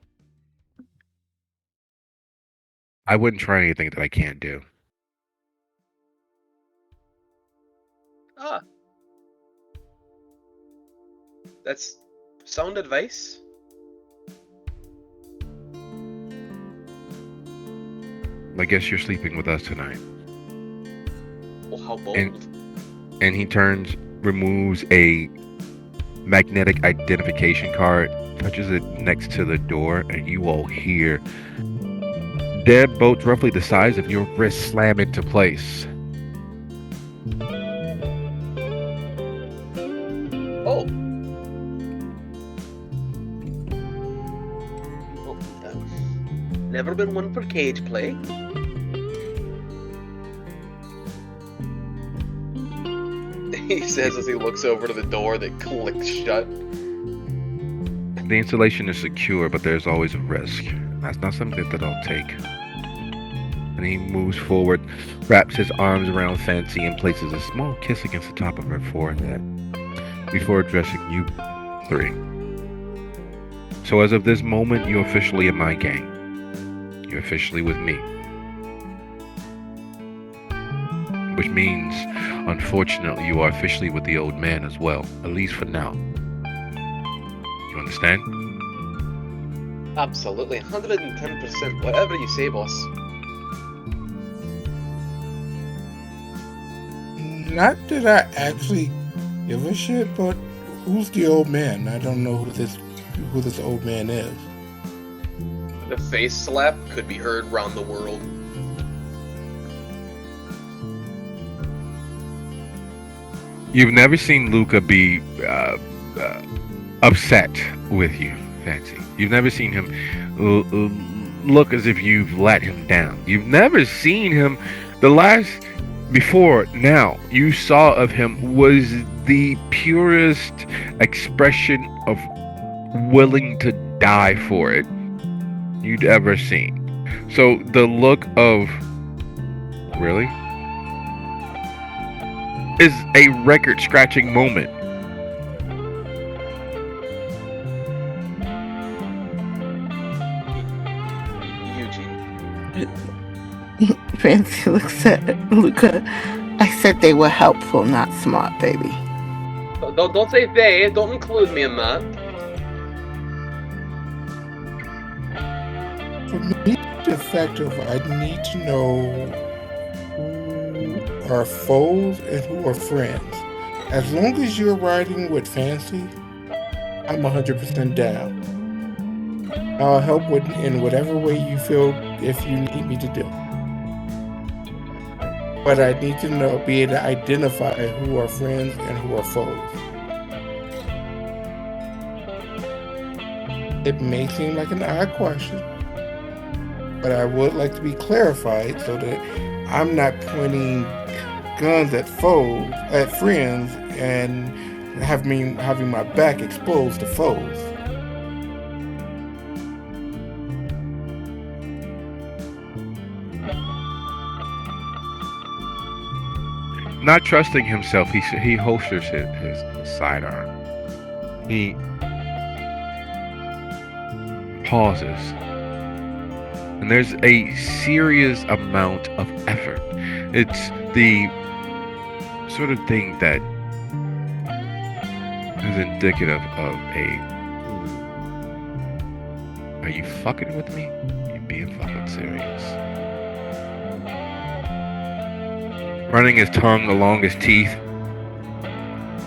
I wouldn't try anything that I can't do. Ah. That's sound advice. I guess you're sleeping with us tonight. Oh, how bold. And he removes a magnetic identification card, touches it next to the door, and you all hear deadbolts roughly the size of your wrist slam into place. Oh. Never been one for cage play. He says as he looks over to the door that clicks shut. The installation is secure, but there's always a risk. That's not something that I'll take. And he moves forward, wraps his arms around Fancy, and places a small kiss against the top of her forehead before addressing you three. So as of this moment, you're officially in my gang. You're officially with me. Which means, unfortunately, you are officially with the old man as well, at least for now. You understand? Absolutely, 110%. Whatever you say, boss. Not that I actually give a shit, but who's the old man? I don't know who this old man is. The face slap could be heard round the world. You've never seen Luca be upset with you, Fancy. You've never seen him look as if you've let him down. You've never seen him. The last before now you saw of him was the purest expression of willing to die for it you'd ever seen. So the look of really is a record-scratching moment. Eugene. Fancy looks at Luca. I said they were helpful, not smart, baby. Don't say they. Don't include me in that. For me to be effective, I need to know who are foes and who are friends. As long as you're riding with Fancy, I'm 100% down. I'll help in whatever way you feel if you need me to do. But I need to be able to identify who are friends and who are foes. It may seem like an odd question, but I would like to be clarified so that I'm not pointing guns at friends, and having my back exposed to foes. Not trusting himself, he holsters his sidearm. He pauses. And there's a serious amount of effort. It's the sort of thing that is indicative of are you fucking with me? You being fucking serious. Running his tongue along his teeth,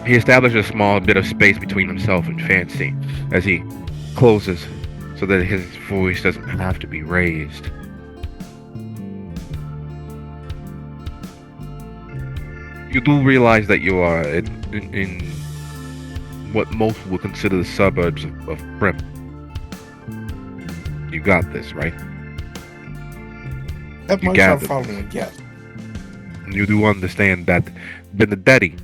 he establishes a small bit of space between himself and Fancy as he closes so that his voice doesn't have to be raised. You do realize that you are in what most would consider the suburbs of Primm. You got this, right? That You might got not following, yes. You do understand that Benedetti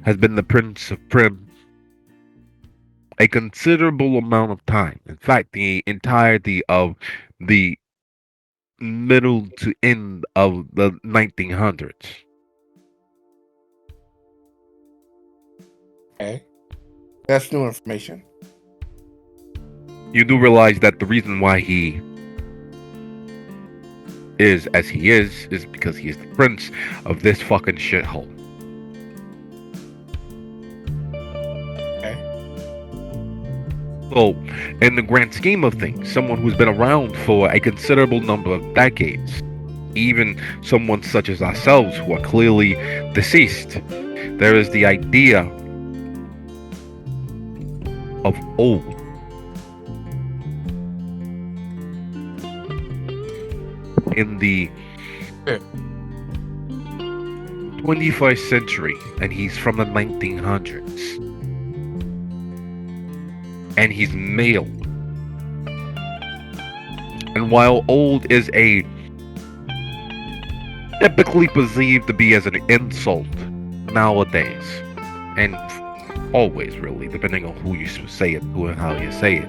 has been the Prince of Primm a considerable amount of time. In fact, the entirety of the middle to end of the 1900s. Okay. That's new information. You do realize that the reason why he is as he is because he is the prince of this fucking shithole. Okay. So, in the grand scheme of things, someone who's been around for a considerable number of decades, even someone such as ourselves who are clearly deceased, there is the idea of old. In the 21st century, and he's from the 1900s, and he's male. And while old is a typically perceived to be as an insult nowadays, and always really, depending on who you say it to and how you say it,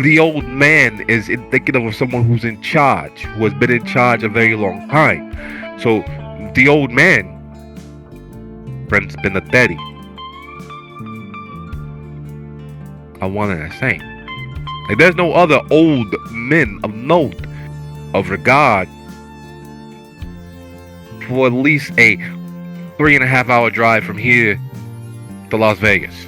the old man is indicative of someone who's in charge, who has been in charge a very long time. So the old man, Prince Benedetti, I wanted to say, like, there's no other old men of note, of regard, for at least a 3.5 hour drive from here to Las Vegas.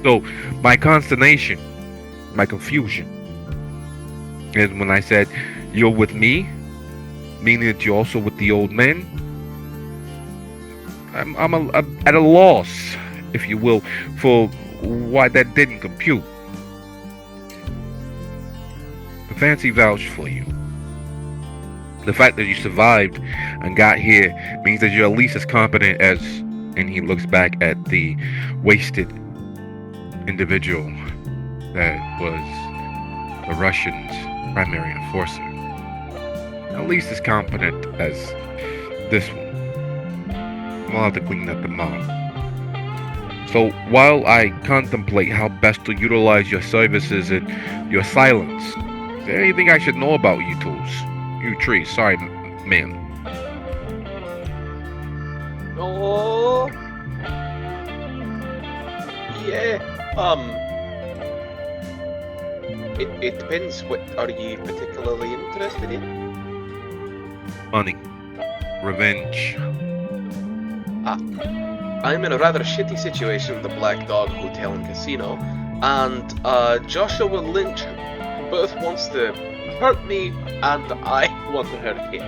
So my consternation, my confusion, is when I said you're with me, meaning that you're also with the old man. I'm at a loss, if you will, for why that didn't compute. The fancy vouched for you. The fact that you survived and got here means that you're at least as competent as. And he looks back at the wasted individual that was the Russians' primary enforcer. At least as competent as this one. We'll have to clean up the mom. So while I contemplate how best to utilize your services and your silence, is there anything I should know about you tools? You trees, sorry, ma'am. Oh, yeah. It depends. What are you particularly interested in? Money. Revenge. I'm in a rather shitty situation in the Black Dog Hotel and Casino, and Joshua Lynch both wants to hurt me, and I want to hurt him.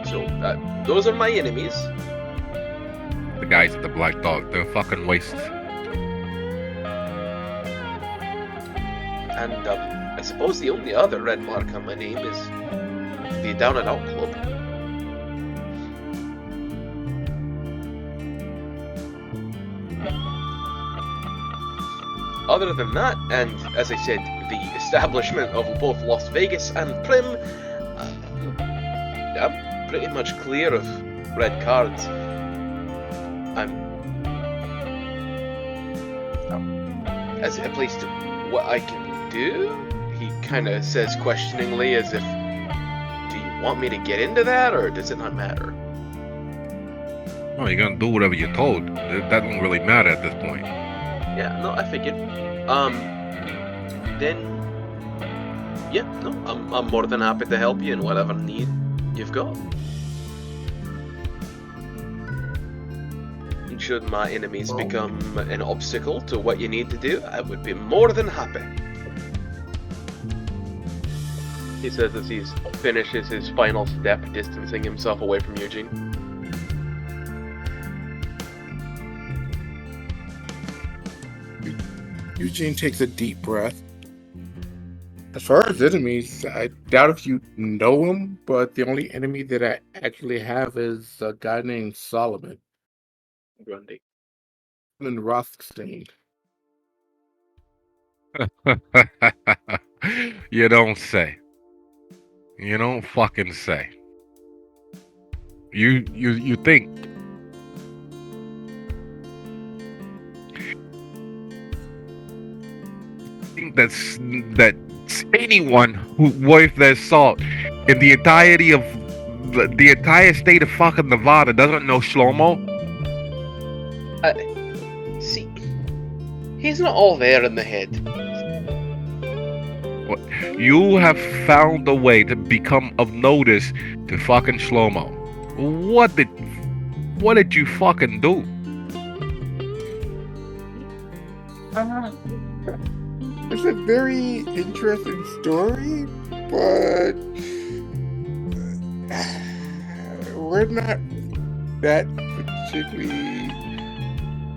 So, those are my enemies. The guys at the Black Dog, they're fucking waste. And I suppose the only other red mark on my name is the Down and Out Club. Other than that, and as I said, the establishment of both Las Vegas and Primm, I'm pretty much clear of red cards. As it applies to what I can do, he kind of says questioningly, as if, do you want me to get into that, or does it not matter? Oh, you're gonna do whatever you're told. That don't really matter at this point. Yeah, no, I figured. Then, yeah, no, I'm more than happy to help you in whatever need you've got. And should my enemies become an obstacle to what you need to do, I would be more than happy. He says as he finishes his final step, distancing himself away from Eugene. Eugene takes a deep breath. As far as enemies, I doubt if you know him, but the only enemy that I actually have is a guy named Solomon. Grundy. And Rothstein. You don't say. You don't fucking say. You think. That's anyone who worth their salt in the entirety of the entire state of fucking Nevada doesn't know Shlomo. See, he's not all there in the head. What? You have found a way to become of notice to fucking Shlomo. What did you fucking do? It's a very interesting story, but we're not that particularly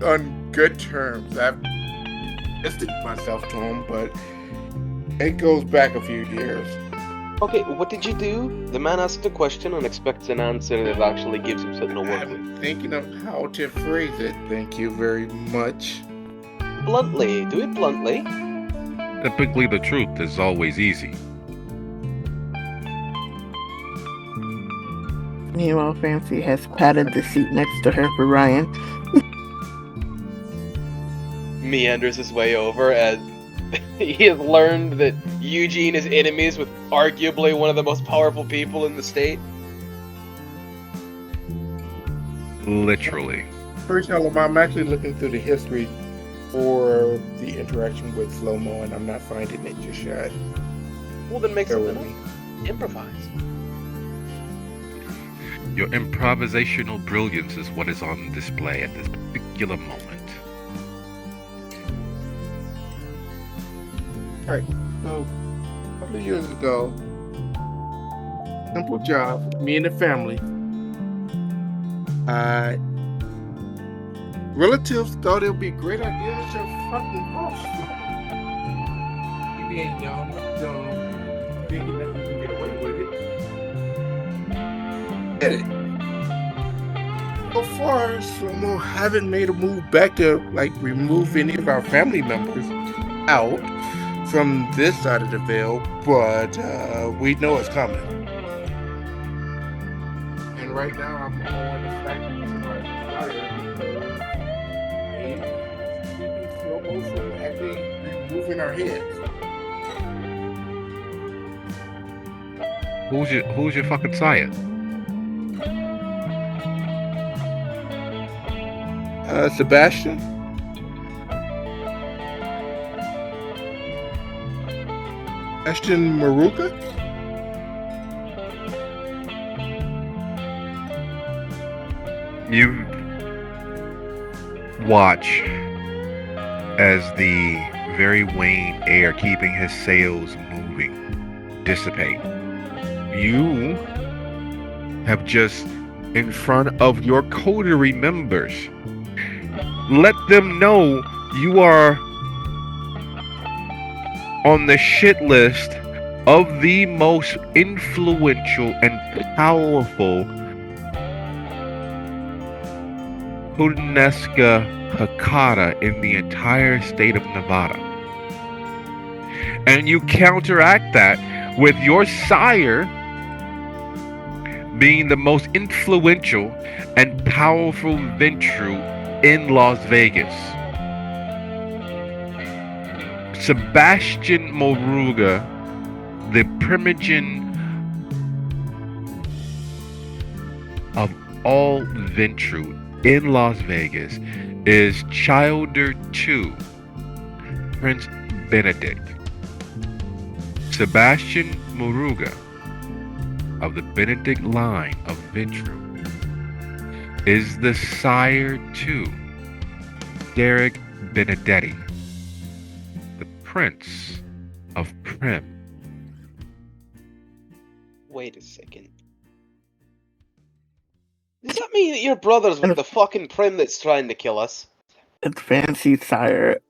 on good terms. I've distanced myself to him, but it goes back a few years. Okay, what did you do? The man asks a question and expects an answer that actually gives him something to work with. I'm thinking of how to phrase it. Thank you very much. Bluntly, do it bluntly. Typically, the truth is always easy. Meanwhile, Fancy has patted the seat next to her for Ryan. Meanders his way over as he has learned that Eugene is enemies with arguably one of the most powerful people in the state. Literally. First, I'm actually looking through the history for the interaction with Slow-Mo, and I'm not finding it just yet. Well, then make Bear something with me. up. Improvise. Your improvisational brilliance is what is on display at this particular moment. Alright, so a couple of years ago, simple job, me and the family. Relatives thought it would be a great idea to have fucking house. We being young, so thinking that we can get away with it. Get it. So far, Slomo haven't made a move back to like remove any of our family members out from this side of the veil, but we know it's coming. And right now, I'm on the fact that this is my desire because keeping Slomo from actually removing our heads. Who's your fucking sire? Sebastian? Sebastian Maruka? You watch as the very wan air keeping his sails moving dissipate. You have just in front of your coterie members let them know you are on the shit list of the most influential and powerful Puttanesca Hakata in the entire state of Nevada. And you counteract that with your sire being the most influential and powerful Ventru in Las Vegas. Sebastian Moruga, the primogen of all Ventru in Las Vegas, is childer to Prince Benedict. Sebastian Moruga of the Benedict line of Ventru is the sire to Derek Benedetti, the Prince of Primm. Wait a second. Does that mean that your brother's with the fucking Primm that's trying to kill us? It's fancy, sire.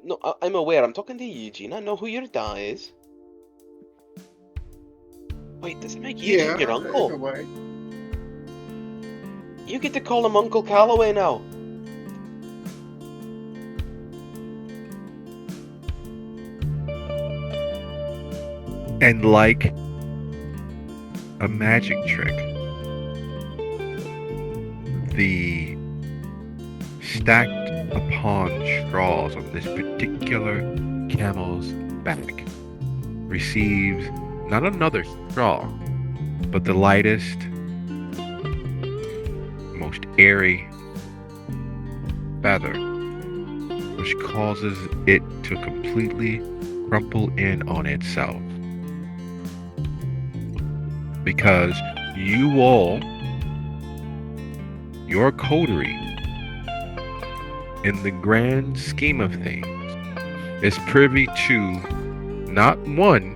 No, I'm aware. I'm talking to Eugene. I know who your dad is. Wait, does it make Eugene your uncle? Anyway. You get to call him Uncle Calloway now. And like a magic trick, the stacked upon straws on this particular camel's back receives not another straw, but the lightest, most airy feather, which causes it to completely crumple in on itself. Because you all, your coterie, in the grand scheme of things, is privy to not one,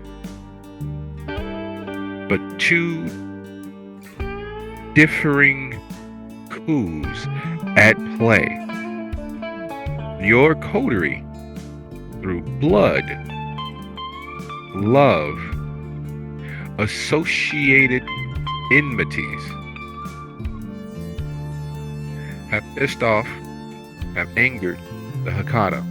but two differing coups at play. Your coterie, through blood, love, associated enmities, have pissed off, have angered the Hakata,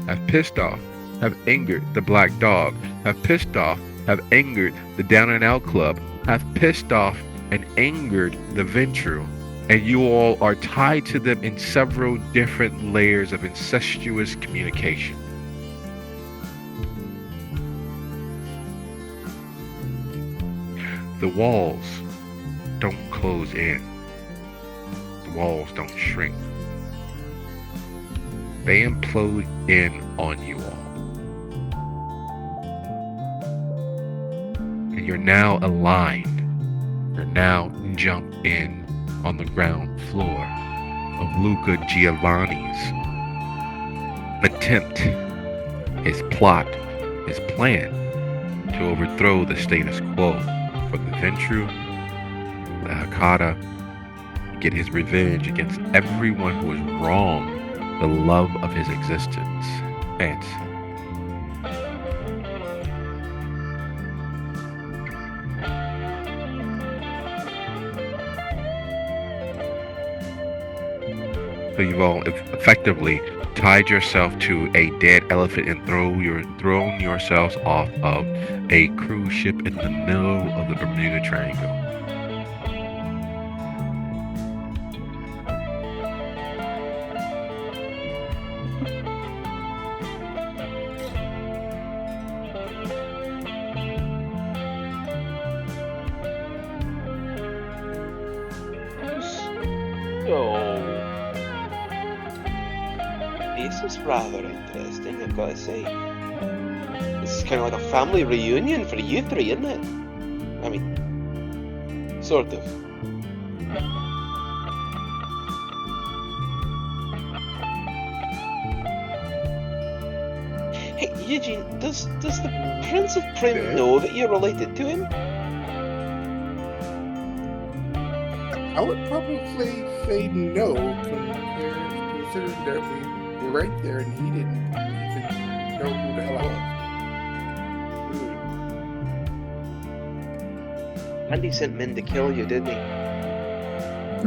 have pissed off, have angered the Black Dog, have pissed off, have angered the Down and Out Club, have pissed off and angered the Ventru, and you all are tied to them in several different layers of incestuous communication. The walls don't close in. The walls don't shrink. They implode in on you all. And you're now aligned. You're now jumped in on the ground floor of Luca Giovanni's attempt, his plot, his plan to overthrow the status quo for the Ventru, the Hakata, get his revenge against everyone who has wronged the love of his existence, Fancy. So you've all effectively tied yourself to a dead elephant and thrown yourselves off of a cruise ship in the middle of the Bermuda Triangle. So, this is rather interesting, I've got to say. This is kind of like a family reunion for you three, isn't it? I mean, sort of. Hey, Eugene, does the Prince of Primm know that you're related to him? I would probably say no, considering that we were right there and he didn't even know who the hell I was. Andy sent men to kill you, didn't he?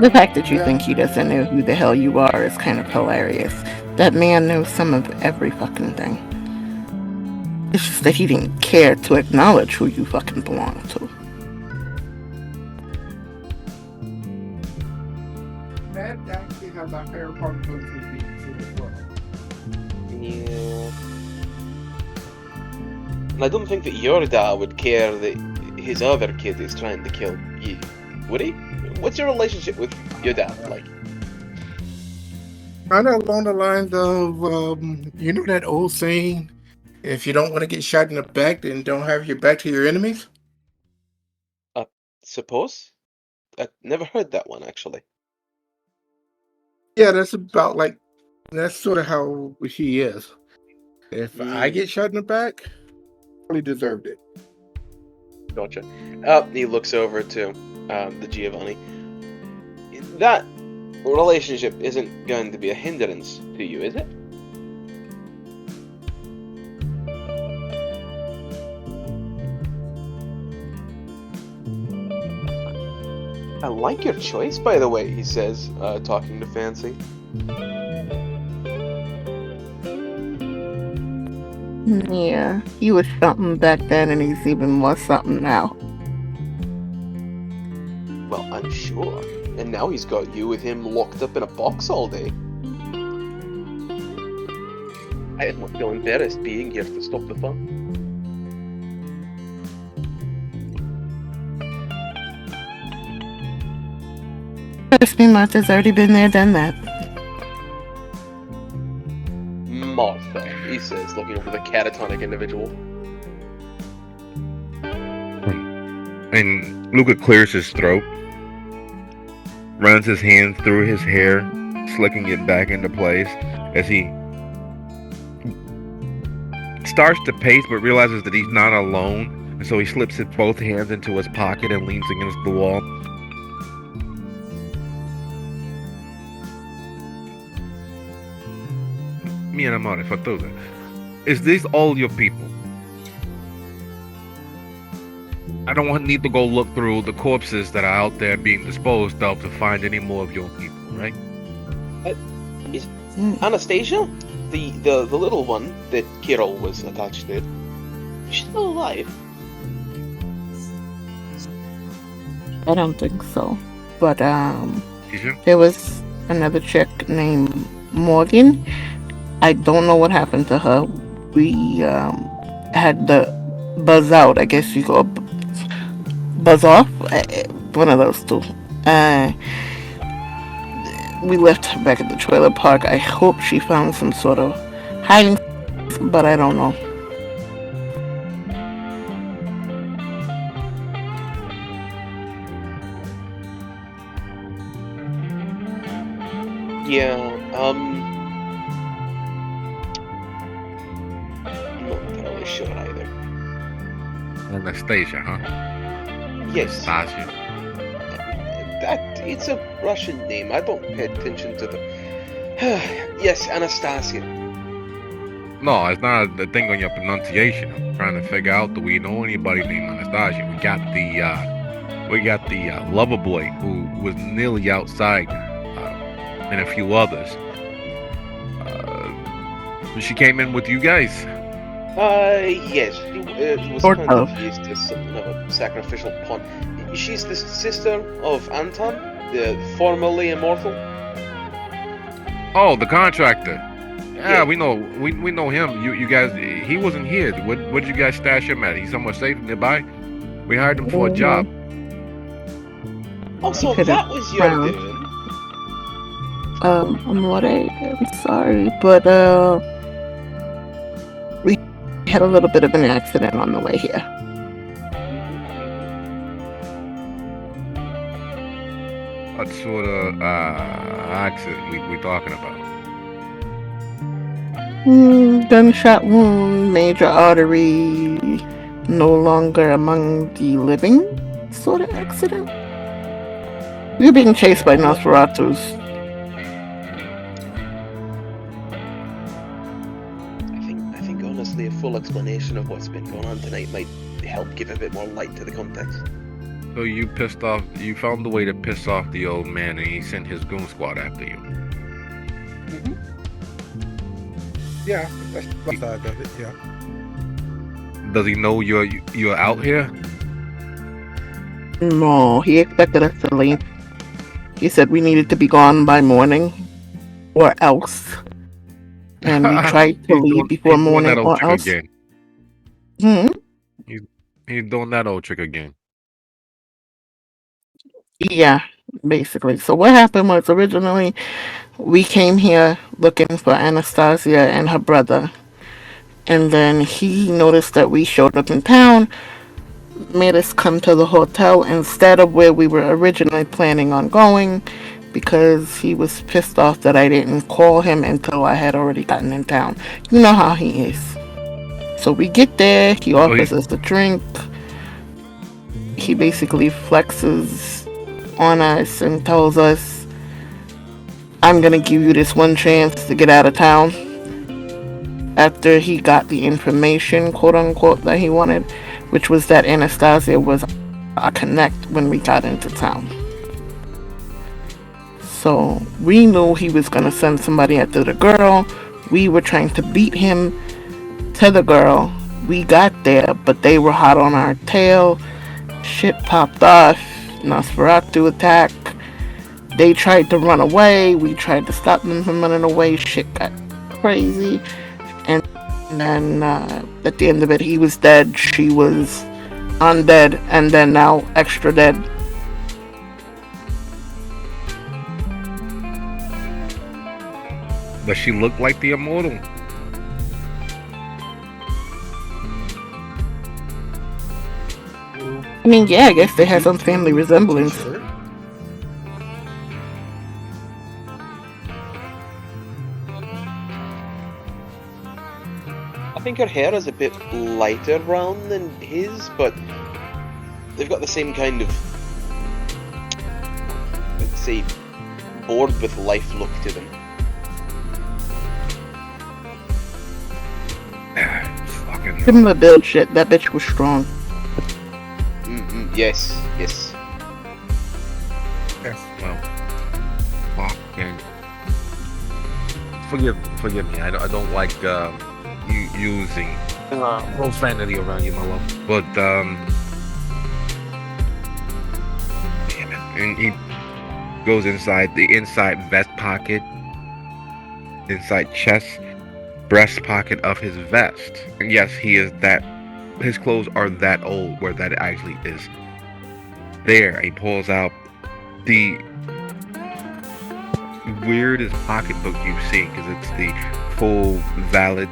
The fact that you think he doesn't know who the hell you are is kind of hilarious. That man knows some of every fucking thing. It's just that he didn't care to acknowledge who you fucking belong to. That actually has a higher probability of being true as well. Yeah. And I don't think that your dad would care that his other kid is trying to kill you, would he? What's your relationship with your dad like? Kind of along the lines of, you know that old saying, if you don't want to get shot in the back, then don't have your back to your enemies? Suppose? I've never heard that one, actually. Yeah, that's sort of how he is. If I get shot in the back, I really deserved it. Gotcha. He looks over to the Giovanni. That relationship isn't going to be a hindrance to you, is it? I like your choice, by the way, he says, talking to Fancy. Yeah, he was something back then and he's even more something now. Well, I'm sure. And now he's got you with him locked up in a box all day. I don't feel embarrassed being here to stop the fun. Trust me, Martha's already been there, done that. Martha, he says, looking over the catatonic individual. And Luca clears his throat, runs his hands through his hair, slicking it back into place as he starts to pace but realizes that he's not alone, and so he slips both hands into his pocket and leans against the wall. Mia amore, fattosa. Is this all your people? I don't need to go look through the corpses that are out there being disposed of to find any more of your people, right? Is Anastasia? The little one that Kirill was attached to, is she still alive? I don't think so. But, Is she? there was another chick named Morgan. I don't know what happened to her. We, had the buzz out, I guess you go buzz off, one of those two. We left her back at the trailer park. I hope she found some sort of hiding, but I don't know. Yeah, I'm not entirely sure either. Anastasia, huh? Yes, Anastasia. it's a Russian name. I don't pay attention to the. Yes, Anastasia. No, it's not a thing on your pronunciation. I'm trying to figure out, do we know anybody named Anastasia? We got the lover boy who was nearly outside, and a few others. She came in with you guys. Yes, she was Sort kind of of. used as something of a sacrificial pawn. She's the sister of Anton, the formerly immortal. Oh, the contractor. Yeah. Yeah, we know him. You guys, he wasn't here. Where did you guys stash him at? He's somewhere safe nearby. We hired him for a job. Oh, so Could that have was your found- doing. I'm sorry, but we had a little bit of an accident on the way here. What sort of accident we talking about? Gunshot wound, major artery, no longer among the living sort of accident. We were being chased by Nosferatus. I think honestly, a full explanation of what's been going on tonight might help give a bit more light to the context. So you pissed off. You found a way to piss off the old man, and he sent his goon squad after you. Yeah, that's the side of it. Yeah. Does he know you're out here? No, he expected us to leave. He said we needed to be gone by morning, or else. And we tried to leave before morning, or else. Again. He's doing that old trick again. Yeah, basically. So what happened was originally we came here looking for Anastasia and her brother. And then he noticed that we showed up in town, made us come to the hotel instead of where we were originally planning on going, because he was pissed off that I didn't call him until I had already gotten in town. You know how he is. So we get there, he offers us a drink. He basically flexes on us and tells us, I'm gonna give you this one chance to get out of town. After he got the information, quote unquote, that he wanted, which was that Anastasia was a connect when we got into town. So we knew he was gonna send somebody after the girl. We were trying to beat him to the girl. We got there, but they were hot on our tail. Shit popped off. Nosferatu attack. They tried to run away. We tried to stop them from running away. Shit got crazy. And then at the end of it, he was dead. She was undead. And then now extra dead. Does she look like the immortal? I mean, yeah, I guess they have some family resemblance. Sure. I think her hair is a bit lighter brown than his, but they've got the same kind of, let's say, bored with life look to them. Fucking Similar build shit. That bitch was strong. Yes, yes. Yes. well. Fucking. Forgive me. I don't like you using profanity around you, my love. But yeah, and he goes inside the inside vest pocket, inside chest, breast pocket of his vest. And yes, he is that. His clothes are that old where that actually is there. He pulls out the weirdest pocketbook you've seen, because it's the full valid,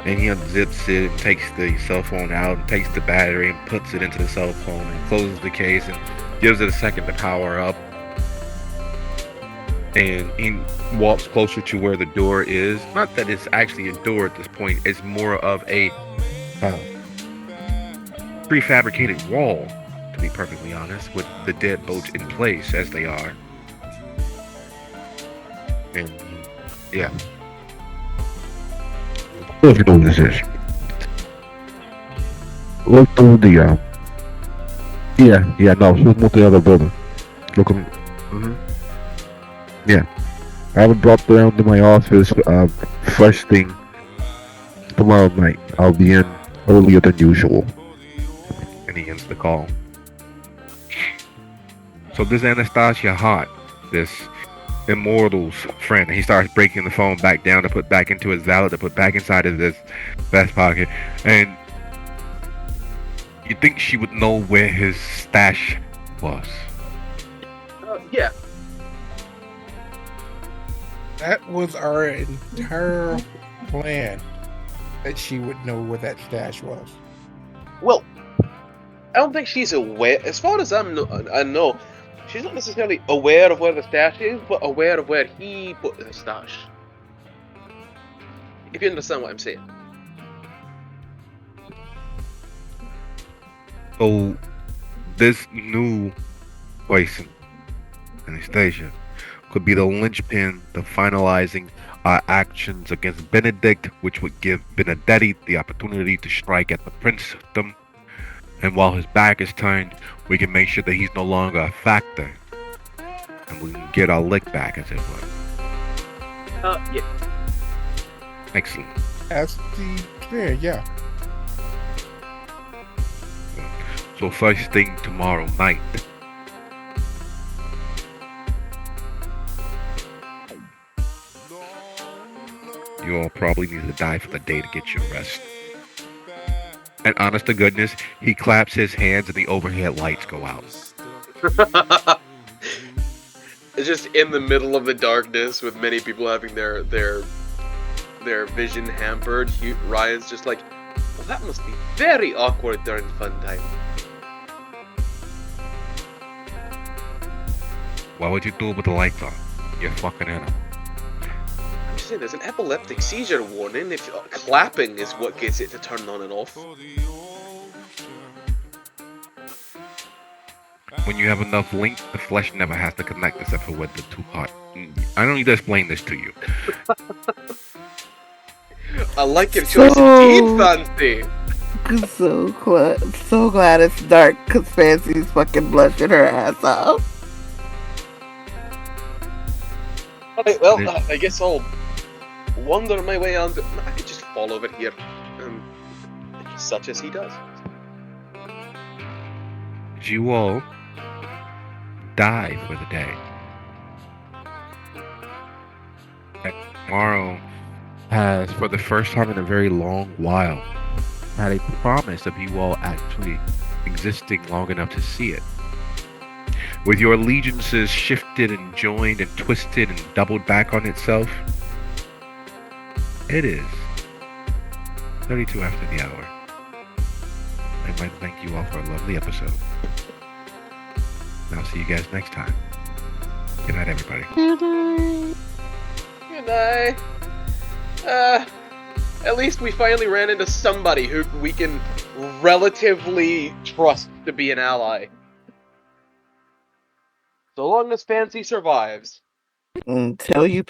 and he unzips it, takes the cell phone out, and takes the battery and puts it into the cell phone and closes the case and gives it a second to power up. and he walks closer to where the door is. Not that it's actually a door at this point, it's more of a prefabricated wall, to be perfectly honest, with the deadbolts in place as they are. And yeah. If you know what this is. Look through the yeah, no, she was moved to the other building. Looking yeah. I have it brought down to my office first thing tomorrow night. I'll be in earlier than usual. And he ends the call. So this Anastasia Hart, this Immortal's friend, and he starts breaking the phone back down to put back into his wallet, to put back inside of his vest pocket. And you think she would know where his stash was? Yeah. That was our entire plan, that she would know where that stash was. Well, I don't think she's aware. As far as I know, she's not necessarily aware of where the stash is, but aware of where he put the stash. If you understand what I'm saying. So this new place in Anastasia could be the linchpin to finalizing our actions against Benedict, which would give Benedetti the opportunity to strike at the princedom. And while his back is turned, we can make sure that he's no longer a factor. And we can get our lick back, as it were. Yeah. Excellent. That's the clear, yeah. So first thing tomorrow night, you all probably need to die for the day to get your rest. And honest to goodness, he claps his hands and the overhead lights go out. It's just in the middle of the darkness with many people having their vision hampered. Ryan's just like, well, that must be very awkward during fun time. Why would you do it with the lights on? You're fucking animal. I'm just saying, there's an epileptic seizure warning if clapping is what gets it to turn on and off. When you have enough link, the flesh never has to connect except for with the two part. I don't need to explain this to you. I like your choice indeed, Fancy. So glad it's dark because Fancy's fucking blushing her ass off. Alright, well, I guess I'll wander my way on. I could just fall over here. Such as he does. You all die for the day. And tomorrow has, for the first time in a very long while, had a promise of you all actually existing long enough to see it. With your allegiances shifted and joined and twisted and doubled back on itself, it is 32 after the hour. I'd like to thank you all for a lovely episode. And I'll see you guys next time. Good night, everybody. Good night. At least we finally ran into somebody who we can relatively trust to be an ally. So long as Fancy survives. Until you